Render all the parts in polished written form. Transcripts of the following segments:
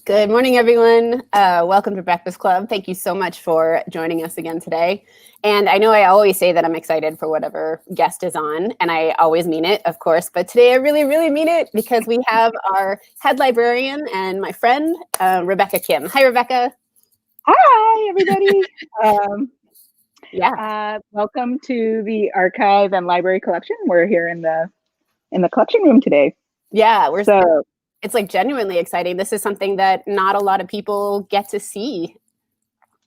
Good morning, everyone. Welcome to Breakfast Club. Thank you so much for joining us again today. And I know I always say that I'm excited for whatever guest is on, and I always mean it, of course. But today I really, really mean it because we have our head librarian and my friend, Rebekah Kim. Hi, Rebekah. Hi, everybody. Yeah. Welcome to the archive and library collection. We're here in the collection room today. Yeah, it's like genuinely exciting. This is something that not a lot of people get to see.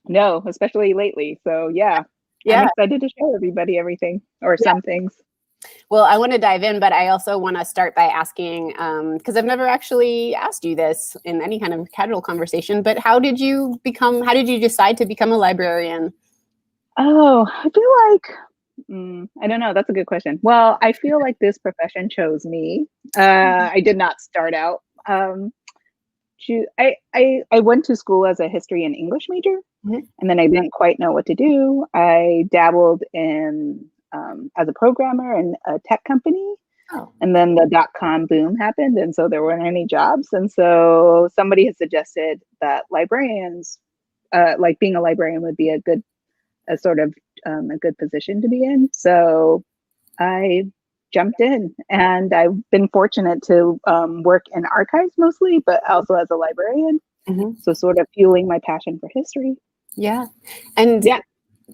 No, especially lately. So yeah, I'm excited to show everybody everything or some things. Well, I want to dive in, but I also want to start by asking, because I've never actually asked you this in any kind of casual conversation, but how did you decide to become a librarian? Oh, I feel like, I don't know. That's a good question. Well, I feel like this profession chose me. I did not start out. I went to school as a history and English major, and then I didn't quite know what to do. I dabbled in as a programmer in a tech company. And then the .com boom happened, and so there weren't any jobs. And so somebody had suggested that librarians, like being a librarian, would be a good position to be in. So I jumped in, and I've been fortunate to work in archives mostly, but also as a librarian. So sort of fueling my passion for history. Yeah. And yeah,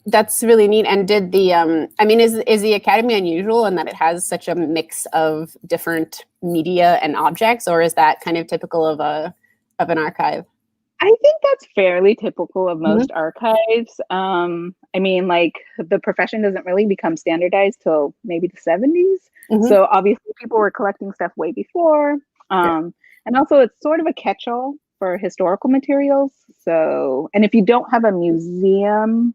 that's really neat. And did the, is the Academy unusual in that it has such a mix of different media and objects, or is that kind of typical of an archive? I think that's fairly typical of most archives. Like the profession doesn't really become standardized till maybe the 70s. So obviously people were collecting stuff way before. And also it's sort of a catch-all for historical materials. So, and if you don't have a museum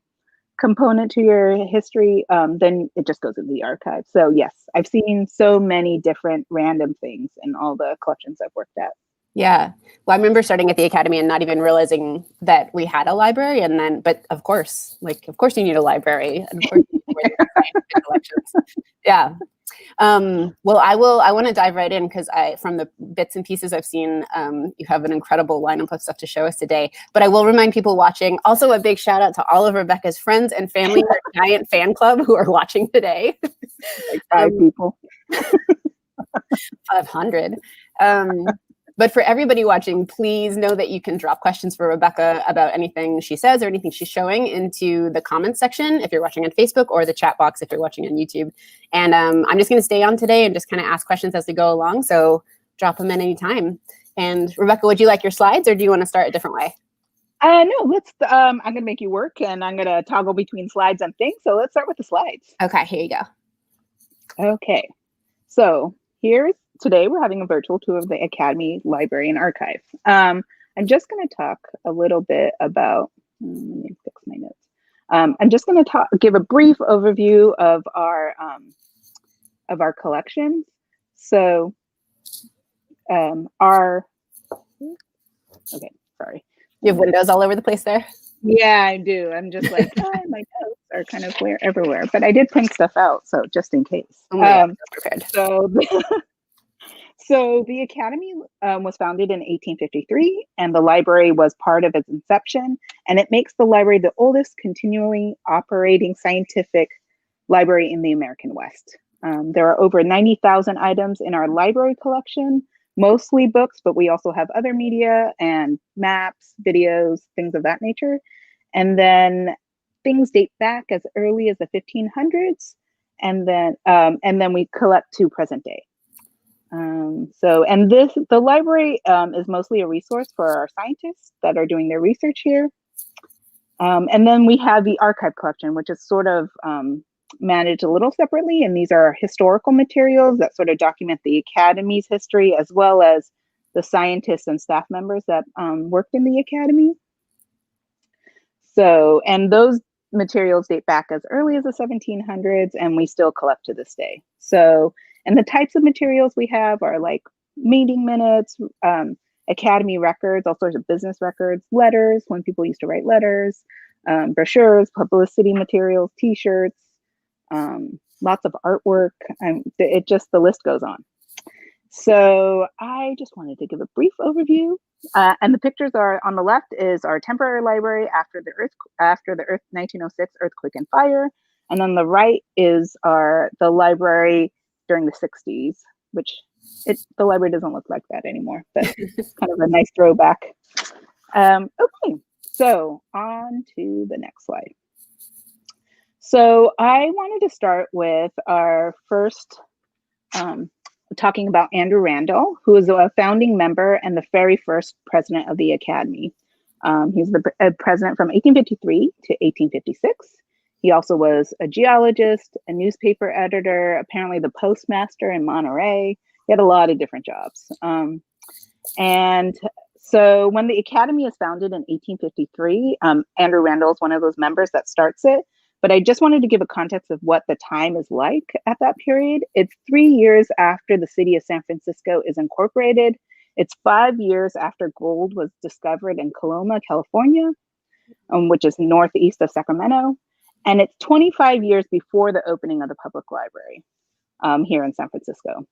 component to your history, then it just goes into the archive. So yes, I've seen so many different random things in all the collections I've worked at. Yeah. Well, I remember starting at the Academy and not even realizing that we had a library. And then, but of course you need a library. And of course you need collections. Yeah. Well, I want to dive right in because from the bits and pieces I've seen, you have an incredible lineup of stuff to show us today. But I will remind people watching, also a big shout out to all of Rebekah's friends and family, her giant fan club who are watching today. Like 5 people. 500. But for everybody watching, please know that you can drop questions for Rebekah about anything she says or anything she's showing into the comments section if you're watching on Facebook, or the chat box if you're watching on YouTube. And I'm just going to stay on today and just kind of ask questions as we go along. So drop them in any time. And Rebekah, would you like your slides, or do you want to start a different way? No, let's, I'm going to make you work, and I'm going to toggle between slides and things. So let's start with the slides. Okay, here you go. Okay. So today we're having a virtual tour of the Academy Library and Archive. I'm just going to talk a little bit about, let me fix my notes. I'm just going to give a brief overview of our collections. So okay, sorry. You have windows all over the place there? Yeah, I do. I'm just like, my notes are kind of everywhere, but I did print stuff out, so just in case. Oh my God, prepared. So the Academy was founded in 1853, and the library was part of its inception, and it makes the library the oldest continually operating scientific library in the American West. There are over 90,000 items in our library collection, mostly books, but we also have other media and maps, videos, things of that nature. And then things date back as early as the 1500s, and then we collect to present day. The library is mostly a resource for our scientists that are doing their research here. And then we have the archive collection, which is sort of managed a little separately. And these are historical materials that sort of document the Academy's history, as well as the scientists and staff members that worked in the Academy. So, and those materials date back as early as the 1700s, and we still collect to this day. So, and the types of materials we have are like meeting minutes, Academy records, all sorts of business records, letters, when people used to write letters, brochures, publicity materials, T-shirts, lots of artwork. The list goes on. So I just wanted to give a brief overview And the pictures are on the left is our temporary library after the 1906 earthquake and fire, and on the right is the library during the 60s, which the library doesn't look like that anymore, but it's kind of a nice throwback. Okay, so on to the next slide. So I wanted to start with our first talking about Andrew Randall, who is a founding member and the very first president of the Academy. He's the president from 1853 to 1856. He also was a geologist, a newspaper editor, apparently the postmaster in Monterey. He had a lot of different jobs. And so when the Academy is founded in 1853, Andrew Randall is one of those members that starts it. But I just wanted to give a context of what the time is like at that period. It's 3 years after the city of San Francisco is incorporated. It's 5 years after gold was discovered in Coloma, California, which is northeast of Sacramento. And it's 25 years before the opening of the public library here in San Francisco.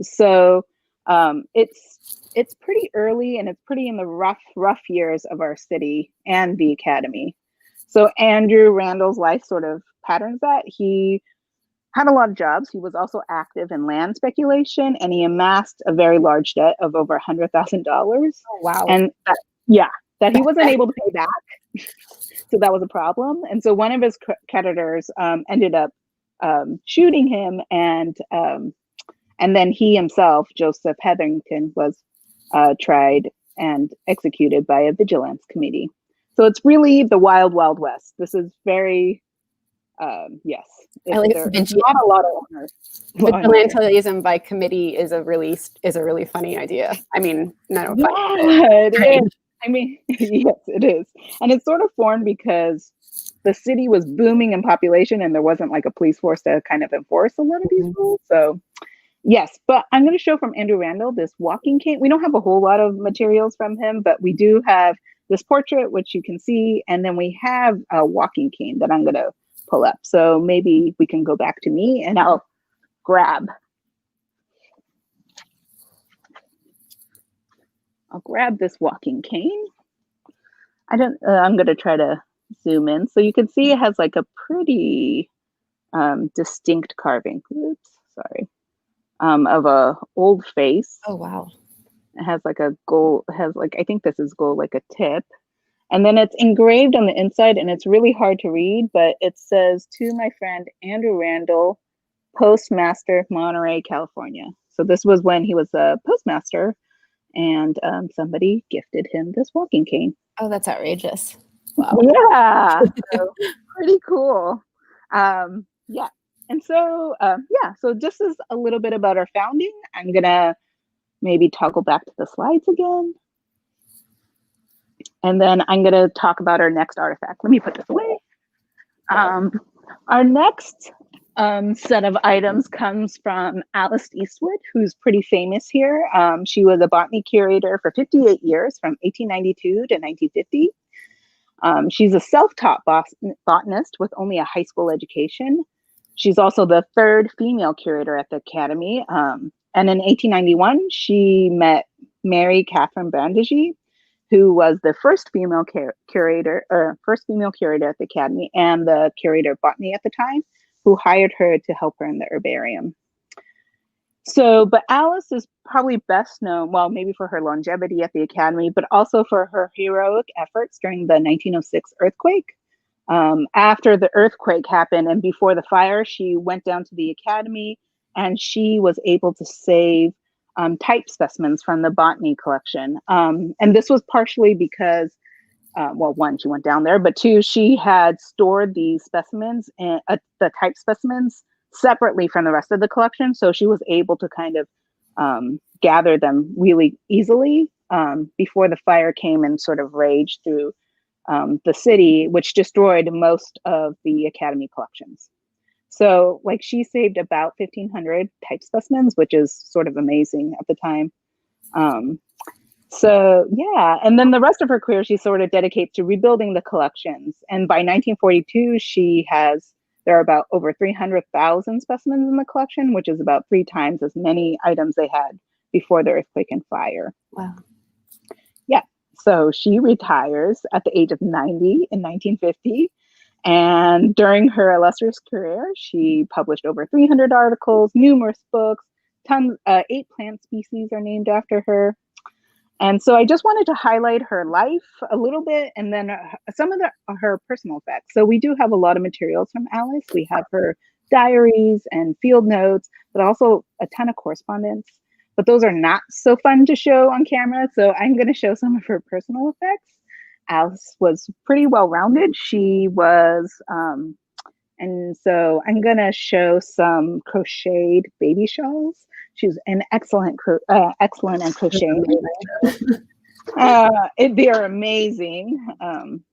So it's pretty early, and it's pretty in the rough years of our city and the Academy. So Andrew Randall's life sort of patterns that. He had a lot of jobs. He was also active in land speculation, and he amassed a very large debt of over $100,000. Oh, wow. And that he wasn't able to pay back. So that was a problem. And so one of his creditors ended up shooting him, and then he himself, Joseph Hetherington, was tried and executed by a vigilance committee. So it's really the wild, wild west. This is very, yes. There's not a lot of honor. Vigilantism by committee is a really funny idea. I mean, no, it is. I mean, yes, it is. And it's sort of formed because the city was booming in population, and there wasn't like a police force to kind of enforce a lot of these rules. So yes, but I'm going to show from Andrew Randall this walking cane. We don't have a whole lot of materials from him, but we do have this portrait, which you can see, and then we have a walking cane that I'm going to pull up. So maybe we can go back to me, and I'll grab this walking cane. I'm going to try to zoom in so you can see it has like a pretty distinct carving. Oops, sorry. Of a old face. Oh, wow. It has like a gold, I think this is gold, like a tip. And then it's engraved on the inside, and it's really hard to read, but it says, "To my friend Andrew Randall, postmaster, Monterey, California." So this was when he was a postmaster, and somebody gifted him this walking cane. Oh, that's outrageous. Wow. Yeah. So pretty cool. Yeah. And so, so this is a little bit about our founding. I'm going to maybe toggle back to the slides again. And then I'm going to talk about our next artifact. Let me put this away. Our next set of items comes from Alice Eastwood, who's pretty famous here. She was a botany curator for 58 years, from 1892 to 1950. She's a self-taught botanist with only a high school education. She's also the third female curator at the Academy. And in 1891, she met Mary Catherine Brandegee, who was the first female curator at the Academy and the curator of botany at the time, who hired her to help her in the herbarium. So, but Alice is probably best known, well, maybe for her longevity at the Academy, but also for her heroic efforts during the 1906 earthquake. After the earthquake happened and before the fire, she went down to the Academy, and she was able to save type specimens from the botany collection. And this was partially because, well, one, she went down there, but two, she had stored these specimens, and the type specimens, separately from the rest of the collection. So she was able to kind of gather them really easily before the fire came and sort of raged through the city, which destroyed most of the Academy collections. So like she saved about 1,500 type specimens, which is sort of amazing at the time. So yeah, and then the rest of her career, she sort of dedicates to rebuilding the collections. And by 1942, there are about over 300,000 specimens in the collection, which is about 3 times as many items they had before the earthquake and fire. Wow. So she retires at the age of 90 in 1950. And during her illustrious career, she published over 300 articles, numerous books, 8 plant species are named after her. And so I just wanted to highlight her life a little bit, and then some of her personal effects. So we do have a lot of materials from Alice. We have her diaries and field notes, but also a ton of correspondence. But those are not so fun to show on camera. So I'm going to show some of her personal effects. Alice was pretty well-rounded. She was, and so I'm going to show some crocheted baby shawls. She's an excellent and crocheting. They are amazing. And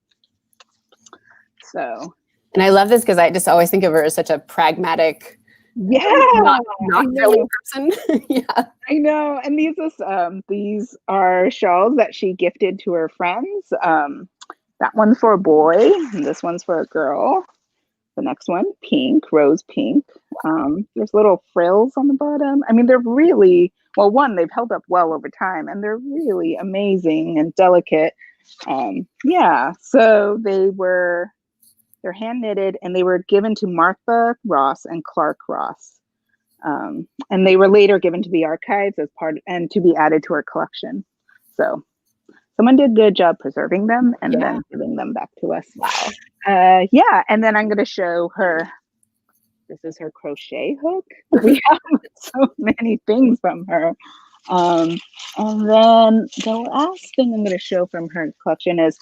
I love this because I just always think of her as such a pragmatic, not really person. Yeah, I know. And these are shawls that she gifted to her friends. That one's for a boy, and this one's for a girl. The next one, pink, rose pink. There's little frills on the bottom. I mean, they're really, well, one, they've held up well over time, and they're really amazing and delicate. Yeah, so they're hand knitted, and they were given to Martha Ross and Clark Ross. And they were later given to the archives as and to be added to her collection. So someone did a good job preserving them and then giving them back to us. Wow. Yeah, and then I'm going to show her. This is her crochet hook. We have so many things from her. And then the last thing I'm going to show from her collection is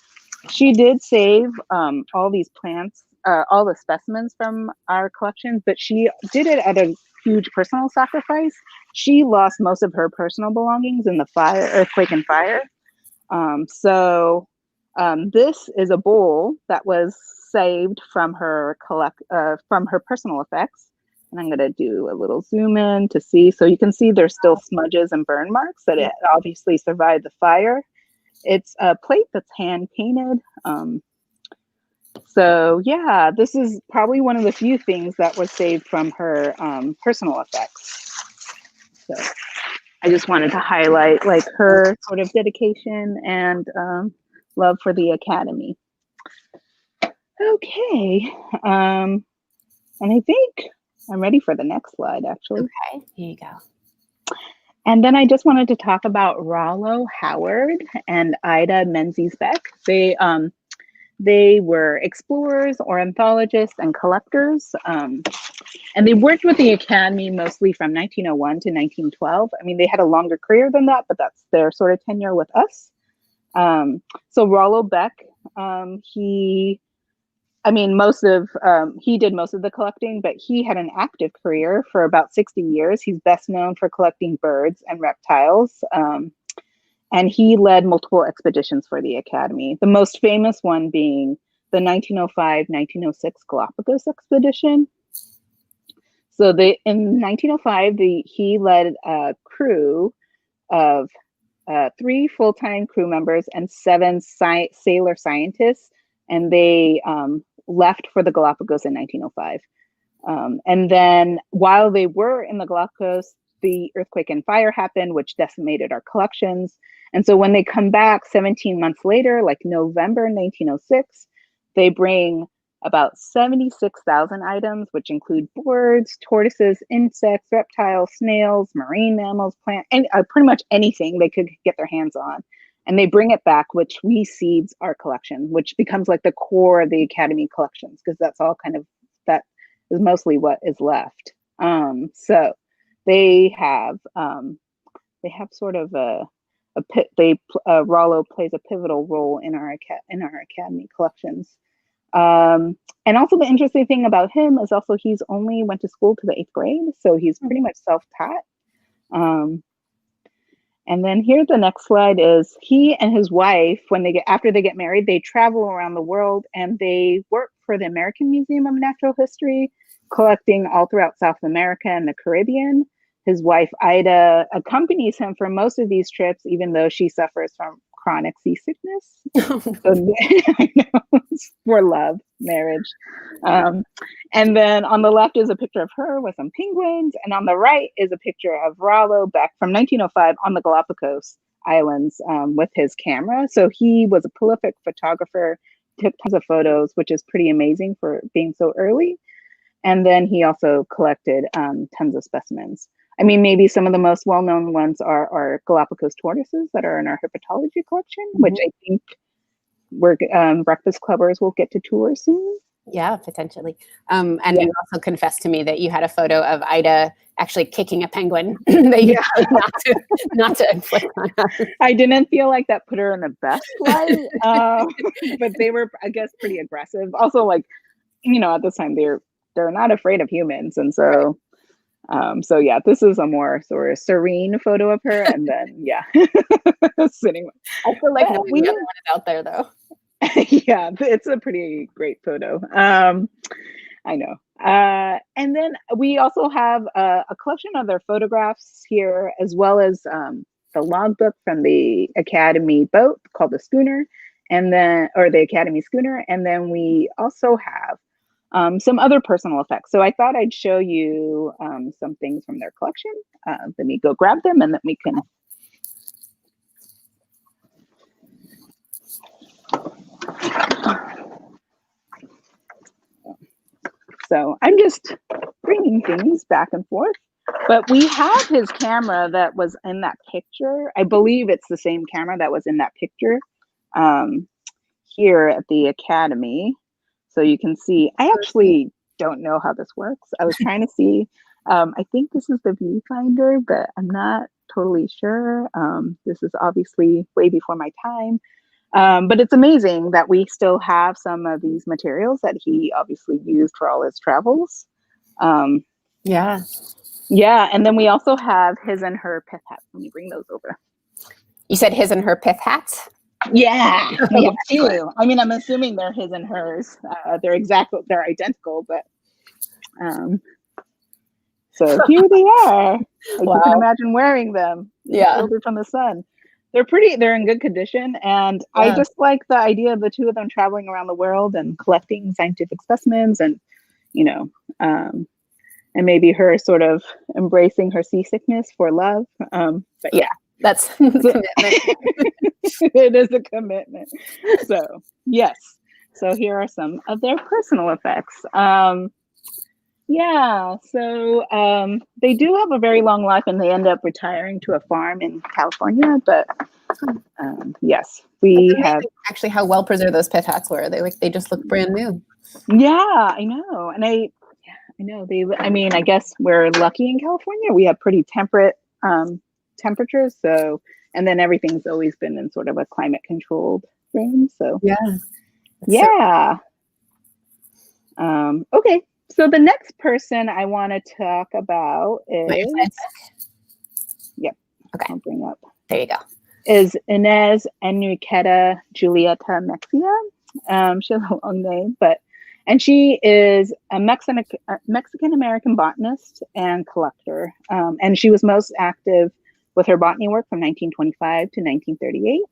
she did save all these plants, all the specimens from our collections, but she did it at a huge personal sacrifice. She lost most of her personal belongings in the earthquake and fire. This is a bowl that was saved from her personal effects. And I'm going to do a little zoom in to see. So you can see there's still smudges and burn marks that it obviously survived the fire. It's a plate that's hand painted. So yeah, this is probably one of the few things that was saved from her personal effects. So I just wanted to highlight like her sort of dedication and love for the Academy. Okay, and I think I'm ready for the next slide, actually. Okay, here you go. And then I just wanted to talk about Rollo Howard and Ida Menzies-Beck. They were explorers, ornithologists, and collectors. And they worked with the Academy mostly from 1901 to 1912. I mean, they had a longer career than that, but that's their sort of tenure with us. So Rollo Beck, he did most of the collecting, but he had an active career for about 60 years. He's best known for collecting birds and reptiles. And he led multiple expeditions for the Academy. The most famous one being the 1905-1906 Galapagos expedition. So in 1905, he led a crew of 3 full-time crew members and 7 sailor scientists, and they left for the Galapagos in 1905. And then while they were in the Galapagos, the earthquake and fire happened, which decimated our collections. And so when they come back 17 months later, like November 1906, they bring about 76,000 items, which include birds, tortoises, insects, reptiles, snails, marine mammals, plants, and pretty much anything they could get their hands on. And they bring it back, which reseeds our collection, which becomes like the core of the Academy collections, because that's all that is mostly what is left. So they have sort of Rollo plays a pivotal role in our Academy collections. And also the interesting thing about him is also he's only went to school to the 8th grade, so he's pretty much self-taught. And then here the next slide is he and his wife, after they get married, they travel around the world and they work for the American Museum of Natural History, collecting all throughout South America and the Caribbean. His wife, Ida, accompanies him for most of these trips, even though she suffers from chronic seasickness. I know, for love, marriage. And then on the left is a picture of her with some penguins. And on the right is a picture of Rollo back from 1905 on the Galapagos islands with his camera. So he was a prolific photographer, took tons of photos, which is pretty amazing for being so early. And then he also collected tons of specimens. I mean, maybe some of the most well-known ones are Galapagos tortoises that are in our herpetology collection, which I think we're Breakfast Clubbers will get to tour soon. Yeah, potentially. And you also confessed to me that you had a photo of Ida actually kicking a penguin that you not to inflict on her. I didn't feel like that put her in the best light, but they were, I guess, pretty aggressive. Also, like, you know, at this time they're not afraid of humans, and so. So yeah, this is a more sort of serene photo of her, and then sitting. I feel like knowing the other one is out there though. Yeah, it's a pretty great photo. I know. And then we also have a collection of their photographs here, as well as the logbook from the Academy boat called the Schooner, or the Academy Schooner, and then we also have some other personal effects. So I thought I'd show you some things from their collection. Let me go grab them, and then we can. So I'm just bringing things back and forth. But we have his camera that was in that picture. I believe it's the same camera that was in that picture here at the Academy. So you can see, I actually don't know how this works. I was trying to see, I think this is the viewfinder, but I'm not totally sure. This is obviously way before my time. But it's amazing that we still have some of these materials that he obviously used for all his travels. Yeah. And then we also have his and her pith hats. Let me bring those over. You said his and her pith hats? Yeah, too. I mean, I'm assuming they're his and hers. They're identical, but so here they are. You can imagine wearing them. Shielded from the sun. They're in good condition, and I just like the idea of the two of them traveling around the world and collecting scientific specimens, and and maybe her sort of embracing her seasickness for love. But yeah. That's a commitment. It is a commitment. So yes. So here are some of their personal effects. So they do have a very long life, and they end up retiring to a farm in California. But yes, we have actually how well preserved those pith hats were. They just look brand new. Yeah, I know, and I know I mean, I guess we're lucky in California. We have pretty temperate temperatures, so, and then everything's always been in sort of a climate controlled room. So okay, so the next person I want to talk about is I'll bring up, there you go, is Inez Enriqueta Julieta Mexia. She has a long name, and she is a Mexican American botanist and collector, and she was most active with her botany work from 1925 to 1938.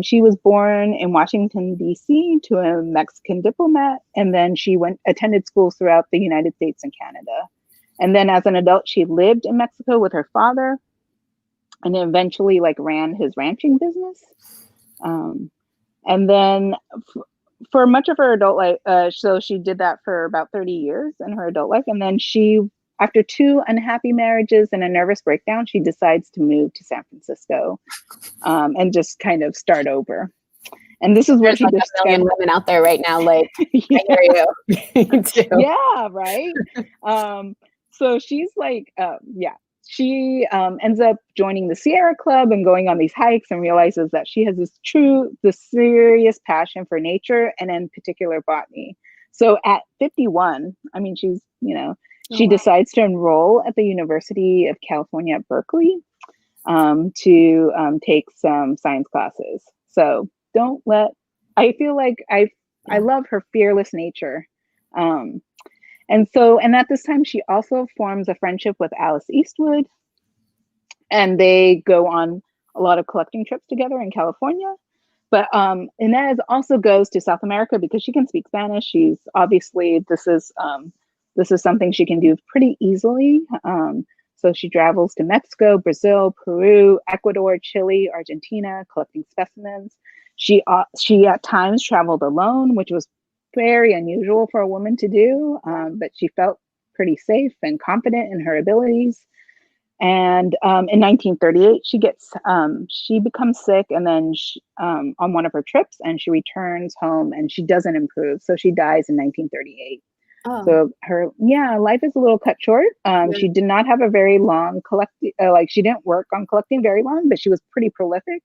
She was born in Washington, D.C. to a Mexican diplomat, and then she attended schools throughout the United States and Canada. And then as an adult, she lived in Mexico with her father, and eventually ran his ranching business. And then for much of her adult life, so she did that for about 30 years in her adult life, and then after 2 unhappy marriages and a nervous breakdown, she decides to move to San Francisco and just kind of start over. And this is where she just a million women out there right now, I hear you. Yeah, right. So she's she ends up joining the Sierra Club and going on these hikes, and realizes that she has this serious passion for nature, and in particular botany. So at 51, I mean, she's she decides to enroll at the University of California at Berkeley to take some science classes. So I feel like I love her fearless nature. And at this time, she also forms a friendship with Alice Eastwood, and they go on a lot of collecting trips together in California. But Inez also goes to South America because she can speak Spanish. She's obviously, this is something she can do pretty easily. So she travels to Mexico, Brazil, Peru, Ecuador, Chile, Argentina, collecting specimens. She at times traveled alone, which was very unusual for a woman to do, but she felt pretty safe and confident in her abilities. And in 1938, she becomes sick, and then on one of her trips, and she returns home, and she doesn't improve, so she dies in 1938. Oh. So her life is a little cut short. She did not have a very long she didn't work on collecting very long, but she was pretty prolific.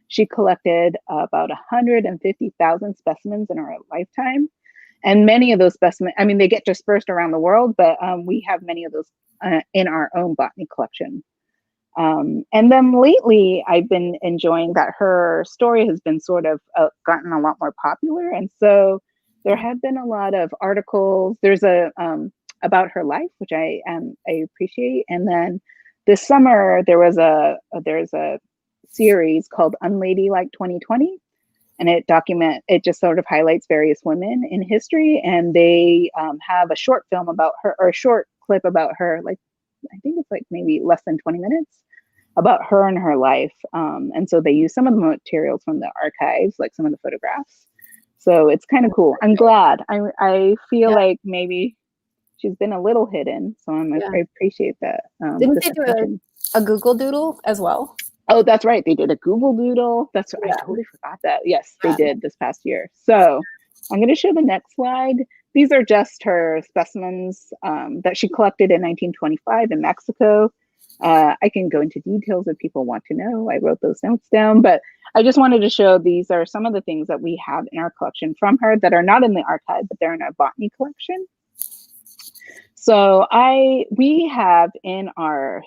She collected about 150,000 specimens in her lifetime. And many of those specimens, I mean, they get dispersed around the world, but we have many of those in our own botany collection. And then lately, I've been enjoying that her story has been sort of gotten a lot more popular. And so there have been a lot of articles. There's about her life, which I appreciate. And then this summer, there's a series called Unladylike 2020. And it just sort of highlights various women in history, and they have a short film about her, or a short clip about her, like I think it's like maybe less than 20 minutes, about her and her life. And so they use some of the materials from the archives, like some of the photographs. So it's kind of cool. I'm glad. I feel like maybe she's been a little hidden, so I appreciate that. Didn't they do a Google Doodle as well? Oh, that's right. They did a Google Doodle. That's right. I totally forgot that. Yes, they did this past year. So I'm going to show the next slide. These are just her specimens that she collected in 1925 in Mexico. I can go into details if people want to know. I wrote those notes down, but I just wanted to show these are some of the things that we have in our collection from her that are not in the archive, but they're in our botany collection. So we have in our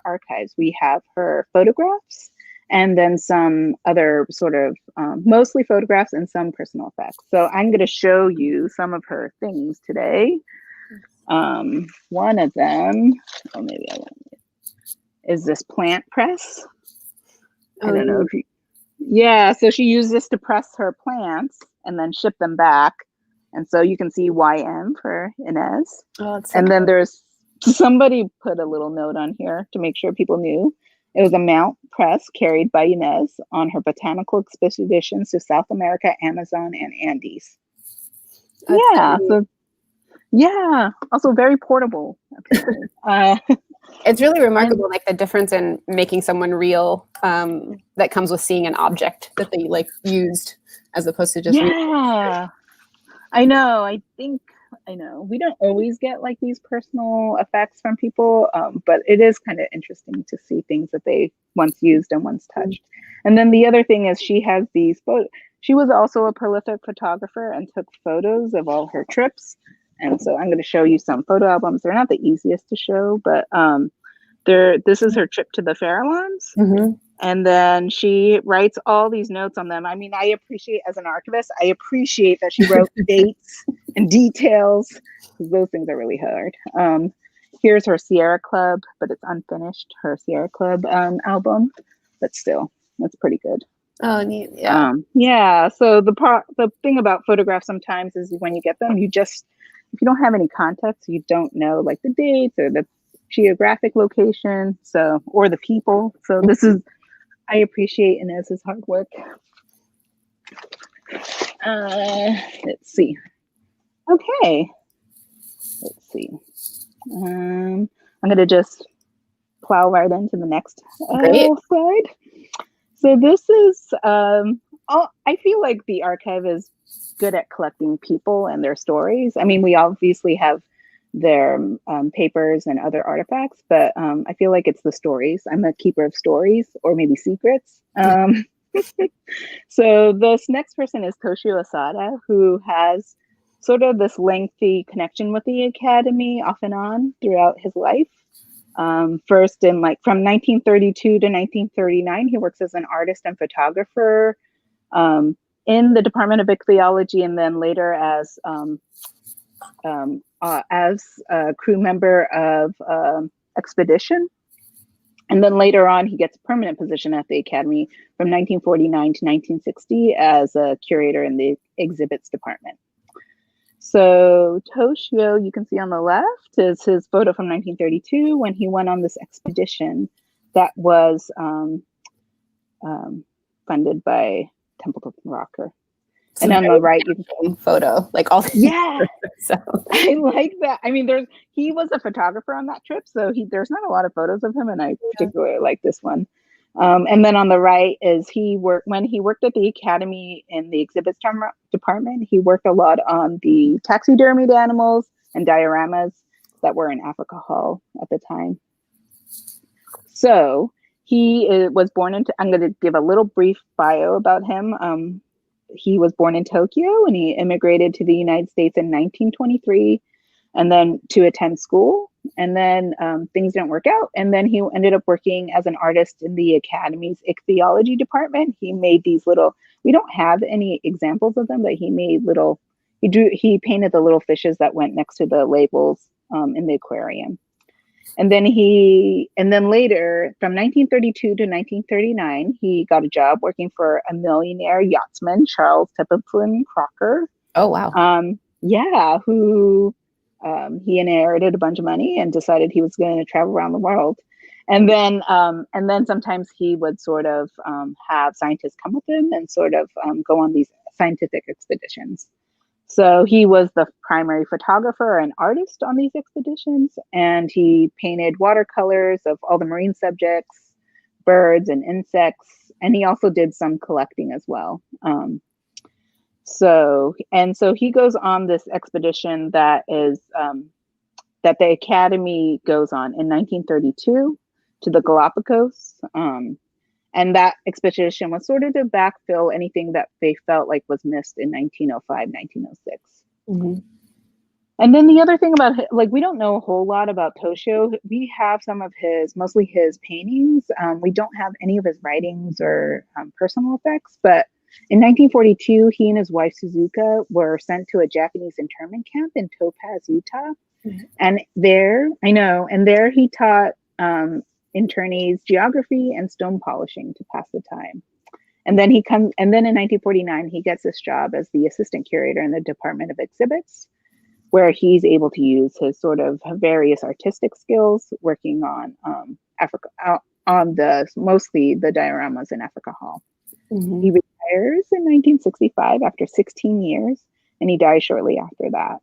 archives, we have her photographs, and then some other sort of mostly photographs and some personal effects. So I'm going to show you some of her things today. One of them, oh maybe I won't, is this plant press. I don't know if you, so she used this to press her plants and then ship them back. And so you can see YM for Inez. Oh, that's so and then there's somebody put a little note on here to make sure people knew. It was a mount press carried by Inez on her botanical expeditions to South America, Amazon, and Andes. That's also very portable. It's really remarkable, like the difference in making someone real that comes with seeing an object that they like used as opposed to just I know. We don't always get like these personal effects from people, but it is kind of interesting to see things that they once used and once touched. And then the other thing is she has these photos. She was also a prolific photographer and took photos of all her trips. And so I'm going to show you some photo albums. They're not the easiest to show, but this is her trip to the Farallones. Mm-hmm. And then she writes all these notes on them. I mean, I appreciate, as an archivist, I appreciate that she wrote dates and details, because those things are really hard. Here's her Sierra Club, but it's unfinished, her Sierra Club album. But still, that's pretty good. Oh, neat. Yeah. So the thing about photographs sometimes is when you get them, if you don't have any context, you don't know like the dates or the geographic location, or the people. So I appreciate Inez's hard work. Let's see. Okay. Let's see. I'm going to just plow right into the next slide. So this is, I feel like the archive is good at collecting people and their stories. I mean, we obviously have their papers and other artifacts, but I feel like it's the stories. I'm a keeper of stories, or maybe secrets. So this next person is Shoji Asada, who has sort of this lengthy connection with the Academy off and on throughout his life. First in from 1932 to 1939, he works as an artist and photographer in the Department of Ichthyology, and then later as a crew member of expedition. And then later on, he gets a permanent position at the Academy from 1949 to 1960 as a curator in the exhibits department. So Toshio, you can see on the left, is his photo from 1932 when he went on this expedition that was funded by Templeton Rocker. And on the right, you can photo, like all. Yeah, So I like that. I mean, he was a photographer on that trip, so there's not a lot of photos of him, and I particularly like this one. And then on the right is when he worked at the Academy in the exhibits department. He worked a lot on the taxidermied animals and dioramas that were in Africa Hall at the time. So he was born into. I'm going to give a little brief bio about him. He was born in Tokyo, and he immigrated to the United States in 1923, and then to attend school. And then things didn't work out. And then he ended up working as an artist in the Academy's ichthyology department. He made these little, we don't have any examples of them, but he made little, he painted the little fishes that went next to the labels in the aquarium. And then later, from 1932 to 1939, he got a job working for a millionaire yachtsman, Charles Templeton Crocker. Oh, wow. Who he inherited a bunch of money and decided he was going to travel around the world. And then sometimes he would sort of have scientists come with him and sort of go on these scientific expeditions. So he was the primary photographer and artist on these expeditions, and he painted watercolors of all the marine subjects, birds and insects, and he also did some collecting as well. So he goes on this expedition that is that the Academy goes on in 1932 to the Galapagos. And that expedition was sort of to backfill anything that they felt like was missed in 1905, 1906. Mm-hmm. And then the other thing about, like, we don't know a whole lot about Toshio. We have some of mostly his paintings. We don't have any of his writings or personal effects. But in 1942, he and his wife Suzuka were sent to a Japanese internment camp in Topaz, Utah. Mm-hmm. And there he taught internees geography and stone polishing to pass the time. And then in 1949 he gets this job as the assistant curator in the Department of Exhibits, where he's able to use his sort of various artistic skills working on mostly the dioramas in Africa Hall. Mm-hmm. He retires in 1965 after 16 years, and he dies shortly after that.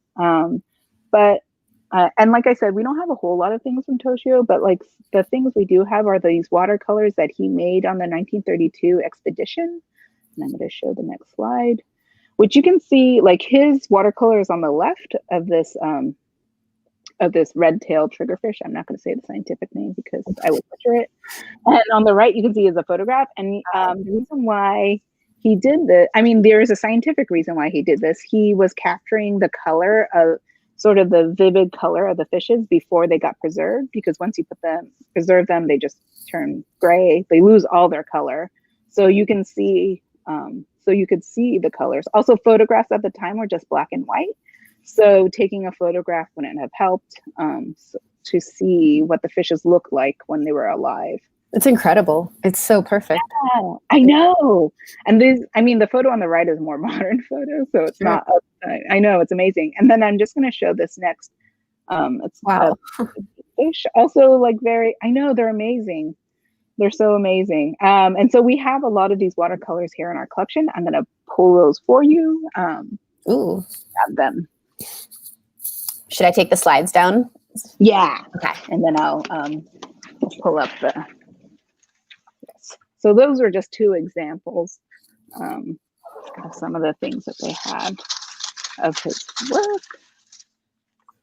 And like I said, we don't have a whole lot of things from Toshio, but like the things we do have are these watercolors that he made on the 1932 expedition. And I'm going to show the next slide, which you can see like his watercolors on the left of this red-tailed triggerfish. I'm not going to say the scientific name because I will butcher it. And on the right, you can see is a photograph. And the reason why he did this, I mean, there is a scientific reason why he did this. He was capturing the color of sort of the vivid color of the fishes before they got preserved, because once you preserve them, they just turn gray. They lose all their color. So you can see, the colors. Also, photographs at the time were just black and white. So taking a photograph wouldn't have helped to see what the fishes looked like when they were alive. It's incredible. It's so perfect. Yeah, I know. And the photo on the right is a more modern photo, so it's not. I know, it's amazing. And then I'm just going to show this next. It's wow. Fish also like I know they're amazing. They're so amazing. And so we have a lot of these watercolors here in our collection. I'm going to pull those for you. Ooh. Grab them. Should I take the slides down? Yeah. Okay. And then I'll pull up the. So those are just two examples of some of the things that they had of his work.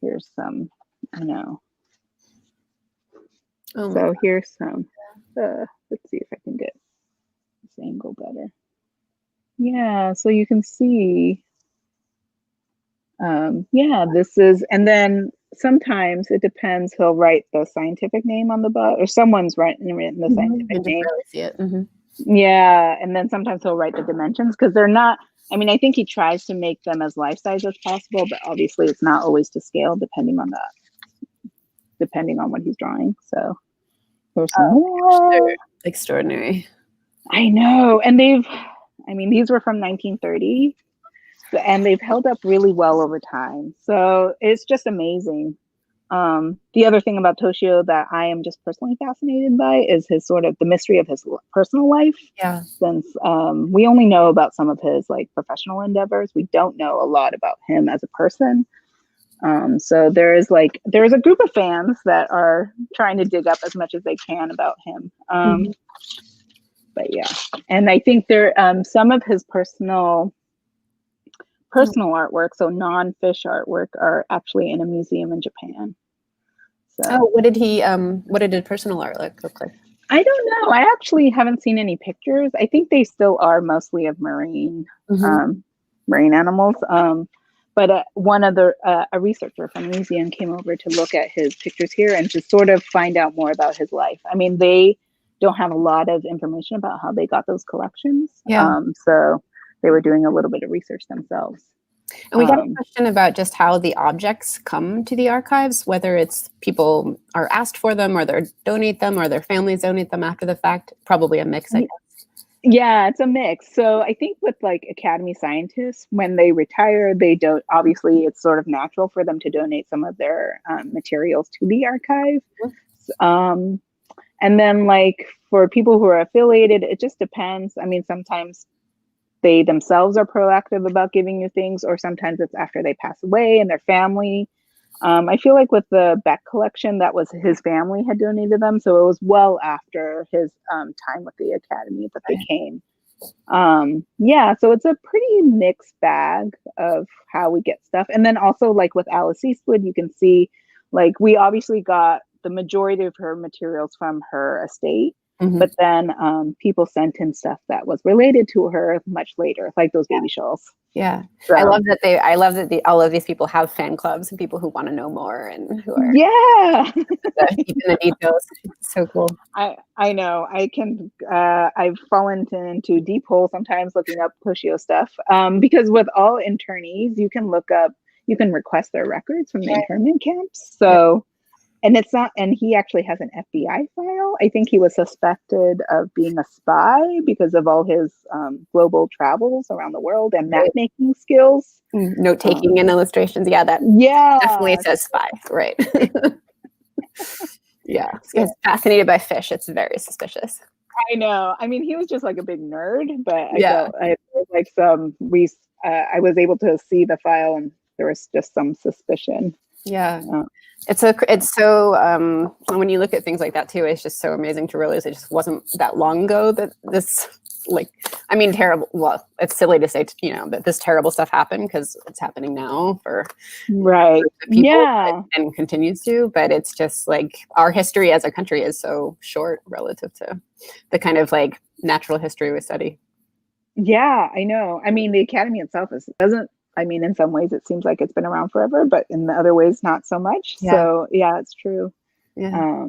Here's some, so here's some, let's see if I can get this angle better. Yeah, so you can see, this is, and then sometimes it depends, he'll write the scientific name on the butt, or someone's written the scientific name. Really see it. Mm-hmm. Yeah, and then sometimes he'll write the dimensions because they're not, I think he tries to make them as life-size as possible, but obviously it's not always to scale depending on what he's drawing. So there's some more. Extraordinary. I know. And these were from 1930. and they've held up really well over time. So it's just amazing. The other thing about Toshio that I am just personally fascinated by is his sort of the mystery of his personal life. Yeah. Since we only know about some of his like professional endeavors, we don't know a lot about him as a person. So there's a group of fans that are trying to dig up as much as they can about him. But yeah, and I think there some of his personal artwork, so non-fish artwork, are actually in a museum in Japan. So what did his personal art look like? I don't know. I actually haven't seen any pictures. I think they still are mostly of marine animals. But one of a researcher from the museum came over to look at his pictures here and to sort of find out more about his life. I mean, they don't have a lot of information about how they got those collections. Yeah. So they were doing a little bit of research themselves. And we got a question about just how the objects come to the archives, whether it's people are asked for them or they donate them or their families donate them after the fact. Probably a mix, I guess. Yeah, it's a mix. So I think with like Academy scientists, when they retire, they don't, obviously it's sort of natural for them to donate some of their materials to the archive. And then like for people who are affiliated, it just depends. I mean, sometimes they themselves are proactive about giving you things, or sometimes it's after they pass away and their family. I feel like with the Beck collection, that was his family had donated them. So it was well after his time with the Academy that they came. Yeah, so it's a pretty mixed bag of how we get stuff. And then also like with Alice Eastwood, you can see like we obviously got the majority of her materials from her estate. But then people sent in stuff that was related to her much later, like those baby shawls. Yeah, so, I love that all of these people have fan clubs and people who want to know more and who are deep in the details. It's so cool. I know. I've fallen into deep hole sometimes looking up Toshio stuff because with all internees, you can request their records from the internment camps. So. And it's not, and he actually has an FBI file. I think he was suspected of being a spy because of all his global travels around the world and map making skills. Note taking and illustrations. Yeah, that definitely says spy, right? Yeah, he's fascinated by fish. It's very suspicious. I know. I mean, he was just like a big nerd, but I felt like I was able to see the file and there was just some suspicion. Yeah. It's so when you look at things like that too, it's just so amazing to realize it just wasn't that long ago that this terrible, well, it's silly to say, that this terrible stuff happened because it's happening now for people and continues to, but it's just like our history as a country is so short relative to the kind of like natural history we study. Yeah, I know. I mean, the Academy itself in some ways it seems like it's been around forever, but in the other ways, not so much. Yeah. So yeah, it's true. Yeah.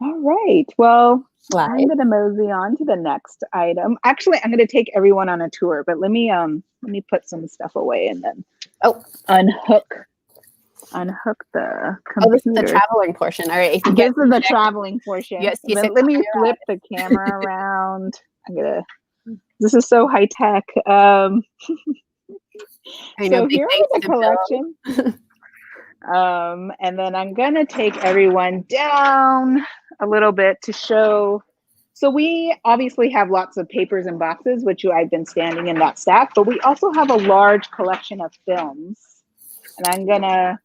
All right. Well, I'm going to mosey on to the next item. Actually, I'm going to take everyone on a tour, but let me put some stuff away and then unhook the computer. This is the traveling portion. All right. This is the traveling portion. Yes. Let me flip the camera around. This is so high tech. I know. So here is the collection. And then I'm going to take everyone down a little bit to show. So we obviously have lots of papers and boxes, which I've been standing in that stack, but we also have a large collection of films. And I'm gonna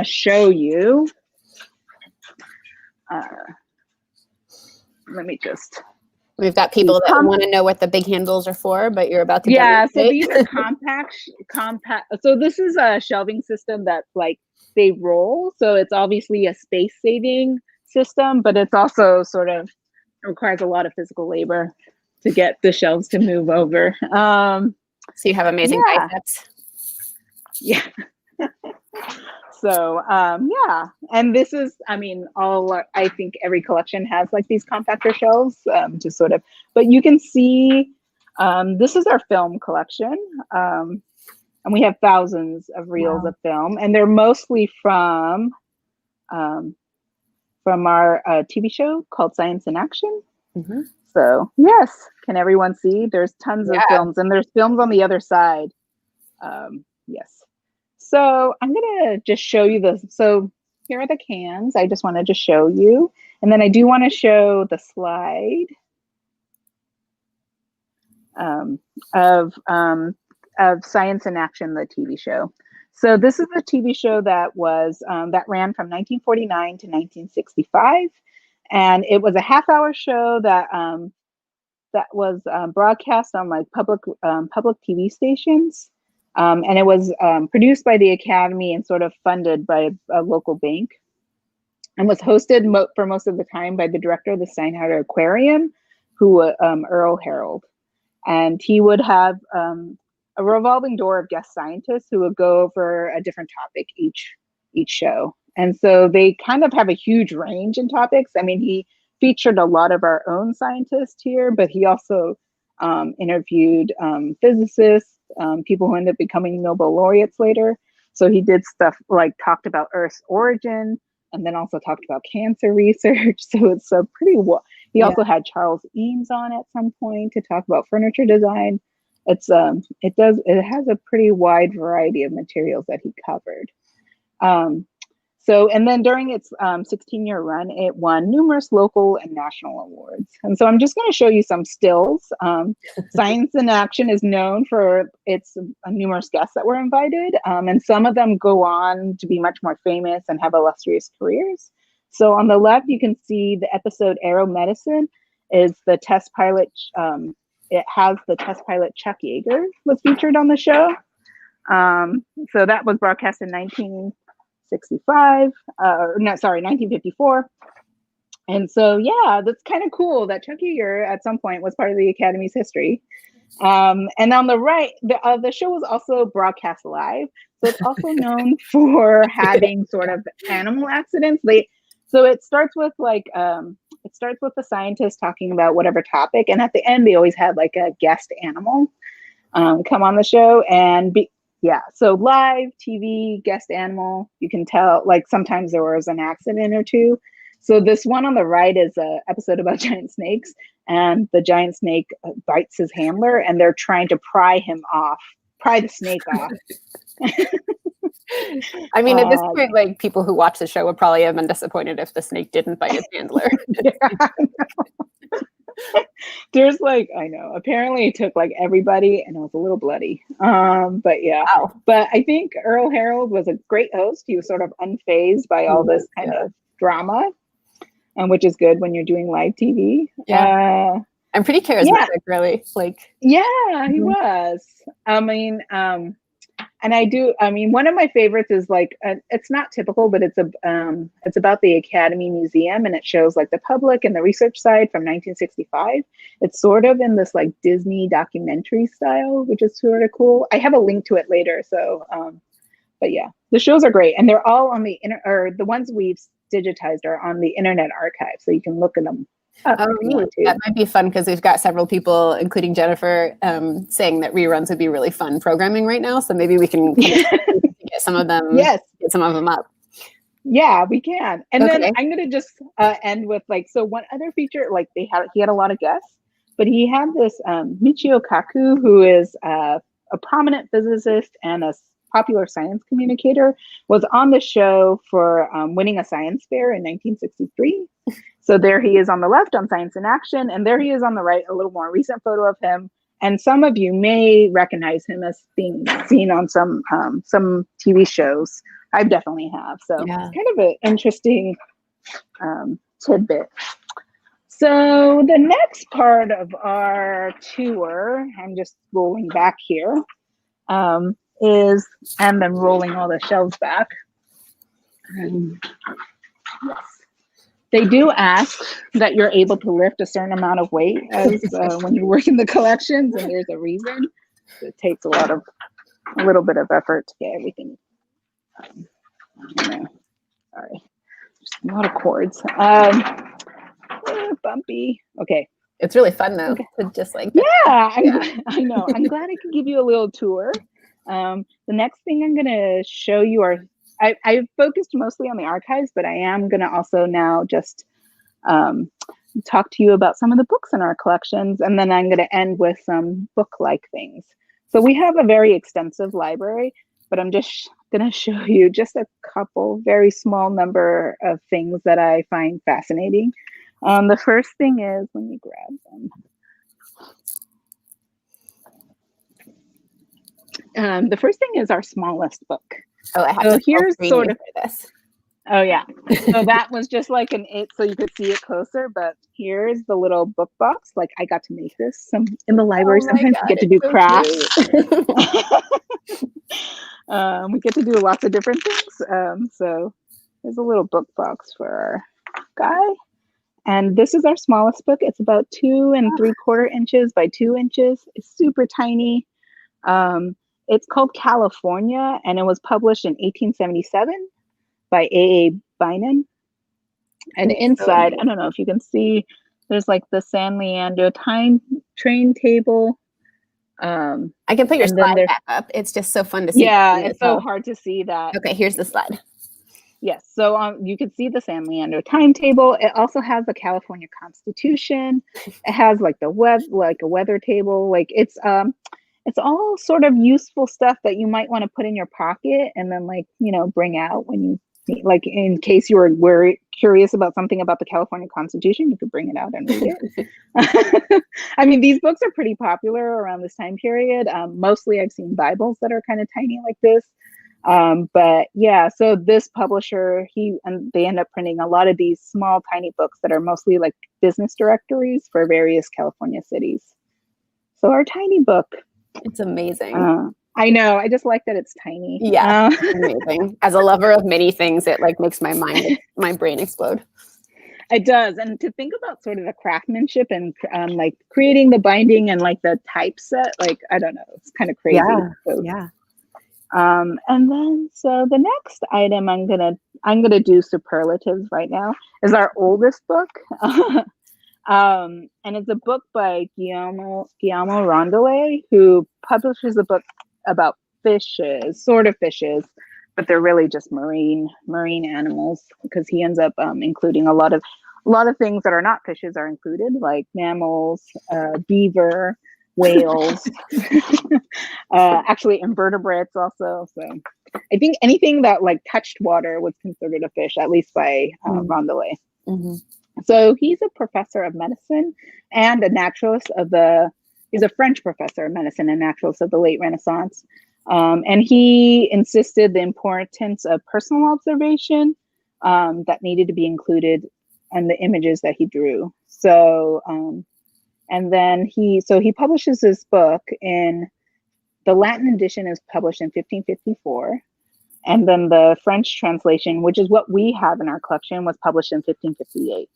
show you. Let me just. We've got people that want to know what the big handles are for, but you're about to demonstrate. So these are compact. So this is a shelving system that like they roll. So it's obviously a space saving system, but it's also sort of requires a lot of physical labor to get the shelves to move over. So you have amazing biceps. Yeah. So, and this is, I think every collection has like these compactor shelves to sort of, but you can see, this is our film collection. And we have thousands of reels of film, and they're mostly from our TV show called Science in Action. So yes, Can everyone see? There's tons of films, and there's films on the other side. Yes. So I'm gonna just show you this. So here are the cans. I just wanted to show you, and then I do want to show the slide of Science in Action, the TV show. So this is the TV show that was that ran from 1949 to 1965, and it was a half-hour show that that was broadcast on like public TV stations, and it was produced by the Academy and sort of funded by a local bank, and was hosted for most of the time by the director of the Steinhardt Aquarium, who Earl Harold, and he would have a revolving door of guest scientists who would go over a different topic each show. And so they kind of have a huge range in topics. I mean, he featured a lot of our own scientists here, but he also interviewed physicists, people who ended up becoming Nobel laureates later. So he did stuff like talked about Earth's origin, and then also talked about cancer research. So it's a pretty, he also had Charles Eames on at some point to talk about furniture design. It's it has a pretty wide variety of materials that he covered. So, and then during its 16-year run, it won numerous local and national awards. And so I'm just going to show you some stills. Science in Action is known for its numerous guests that were invited, and some of them go on to be much more famous and have illustrious careers. So on the left, you can see the episode Aero Medicine is the test pilot. It has the test pilot Chuck Yeager was featured on the show. So that was broadcast in 1954. And so, yeah, that's kind of cool that Chuck Yeager at some point was part of the Academy's history. And on the right, the show was also broadcast live. So it's also known for having sort of animal accidents. So it starts with like, the scientist talking about whatever topic. And at the end, they always had like a guest animal come on the show and so live TV guest animal, you can tell like sometimes there was an accident or two. So this one on the right is an episode about giant snakes, and the giant snake bites his handler, and they're trying to pry the snake off. I mean, at this point, like people who watch the show would probably have been disappointed if the snake didn't bite his handler. There's like, I know, apparently it took like everybody, and it was a little bloody. But yeah, wow. But I think Earl Harold was a great host. He was sort of unfazed by all this kind of drama, which is good when you're doing live TV. Yeah. I'm pretty charismatic, really. Like, yeah, he was. I mean, one of my favorites is like, it's not typical, but it's about the Academy Museum, and it shows like the public and the research side from 1965. It's sort of in this like Disney documentary style, which is sort of cool. I have a link to it later. So, but yeah, the shows are great, and they're all on the the ones we've digitized are on the Internet Archive, so you can look at them. That might be fun because we've got several people, including Jennifer, saying that reruns would be really fun programming right now. So maybe we can get some of them. Yes, get some of them up. Yeah, we can. And then I'm gonna just end with like, so one other feature, like he had a lot of guests, but he had this Michio Kaku, who is a prominent physicist and a popular science communicator, was on the show for winning a science fair in 1963. So there he is on the left on Science in Action, and there he is on the right, a little more recent photo of him. And some of you may recognize him as being seen on some TV shows. I definitely have. So it's kind of an interesting tidbit. So the next part of our tour, I'm just rolling back here, is, and then rolling all the shelves back. Yes. They do ask that you're able to lift a certain amount of weight as when you work in the collections, and there's a reason. It takes a little bit of effort to get everything. Sorry, just a lot of cords. Bumpy. Okay. It's really fun though. Okay. To just like. I know. I'm glad I could give you a little tour. The next thing I'm gonna show you are. I've focused mostly on the archives, but I am going to also now just talk to you about some of the books in our collections, and then I'm going to end with some book-like things. So we have a very extensive library, but I'm just going to show you just a couple, very small number of things that I find fascinating. The first thing is, let me grab them. The first thing is our smallest book. Oh, I have So to here's sort of for this. Oh yeah. So that was just like so you could see it closer, but here's the little book box. Like I got to make this in the library. Sometimes we get to do crafts. We get to do lots of different things. So there's a little book box for our guy. And this is our smallest book. It's about 2 3/4 inches by 2 inches. It's super tiny. It's called California, and it was published in 1877 by A.A. Bynum. And inside, I don't know if you can see, there's like the San Leandro train table. I can put your slide back up. It's just so fun to see. Yeah, it's so hard to see that. Okay, here's the slide. Yes, so you can see the San Leandro timetable. It also has the California Constitution. It has like a weather table. Like it's all sort of useful stuff that you might want to put in your pocket and then bring out when you, like, in case you were curious about something about the California Constitution, you could bring it out and read it. I mean, these books are pretty popular around this time period. Mostly I've seen Bibles that are kind of tiny like this. But yeah, so this publisher, they end up printing a lot of these small, tiny books that are mostly like business directories for various California cities. So our tiny book. It's amazing. I know. I just like that it's tiny. Yeah, it's amazing. As a lover of many things, it like makes my brain explode. It does. And to think about sort of the craftsmanship and like creating the binding and like the typeset, like, I don't know, it's kind of crazy. Yeah. So, yeah. And then, so the next item I'm gonna do superlatives right now is our oldest book. And it's a book by Guillermo Randall, who publishes a book about fishes, sort of fishes, but they're really just marine animals, because he ends up including a lot of things that are not fishes are included, like mammals, beaver, whales, actually invertebrates also. So I think anything that like touched water was considered a fish, at least by Randall. Mm-hmm. So he's a professor of medicine and a naturalist he's a French professor of medicine and naturalist of the late Renaissance. And he insisted the importance of personal observation that needed to be included in the images that he drew. So, and then he publishes this book in the Latin edition is published in 1554. And then the French translation, which is what we have in our collection, was published in 1558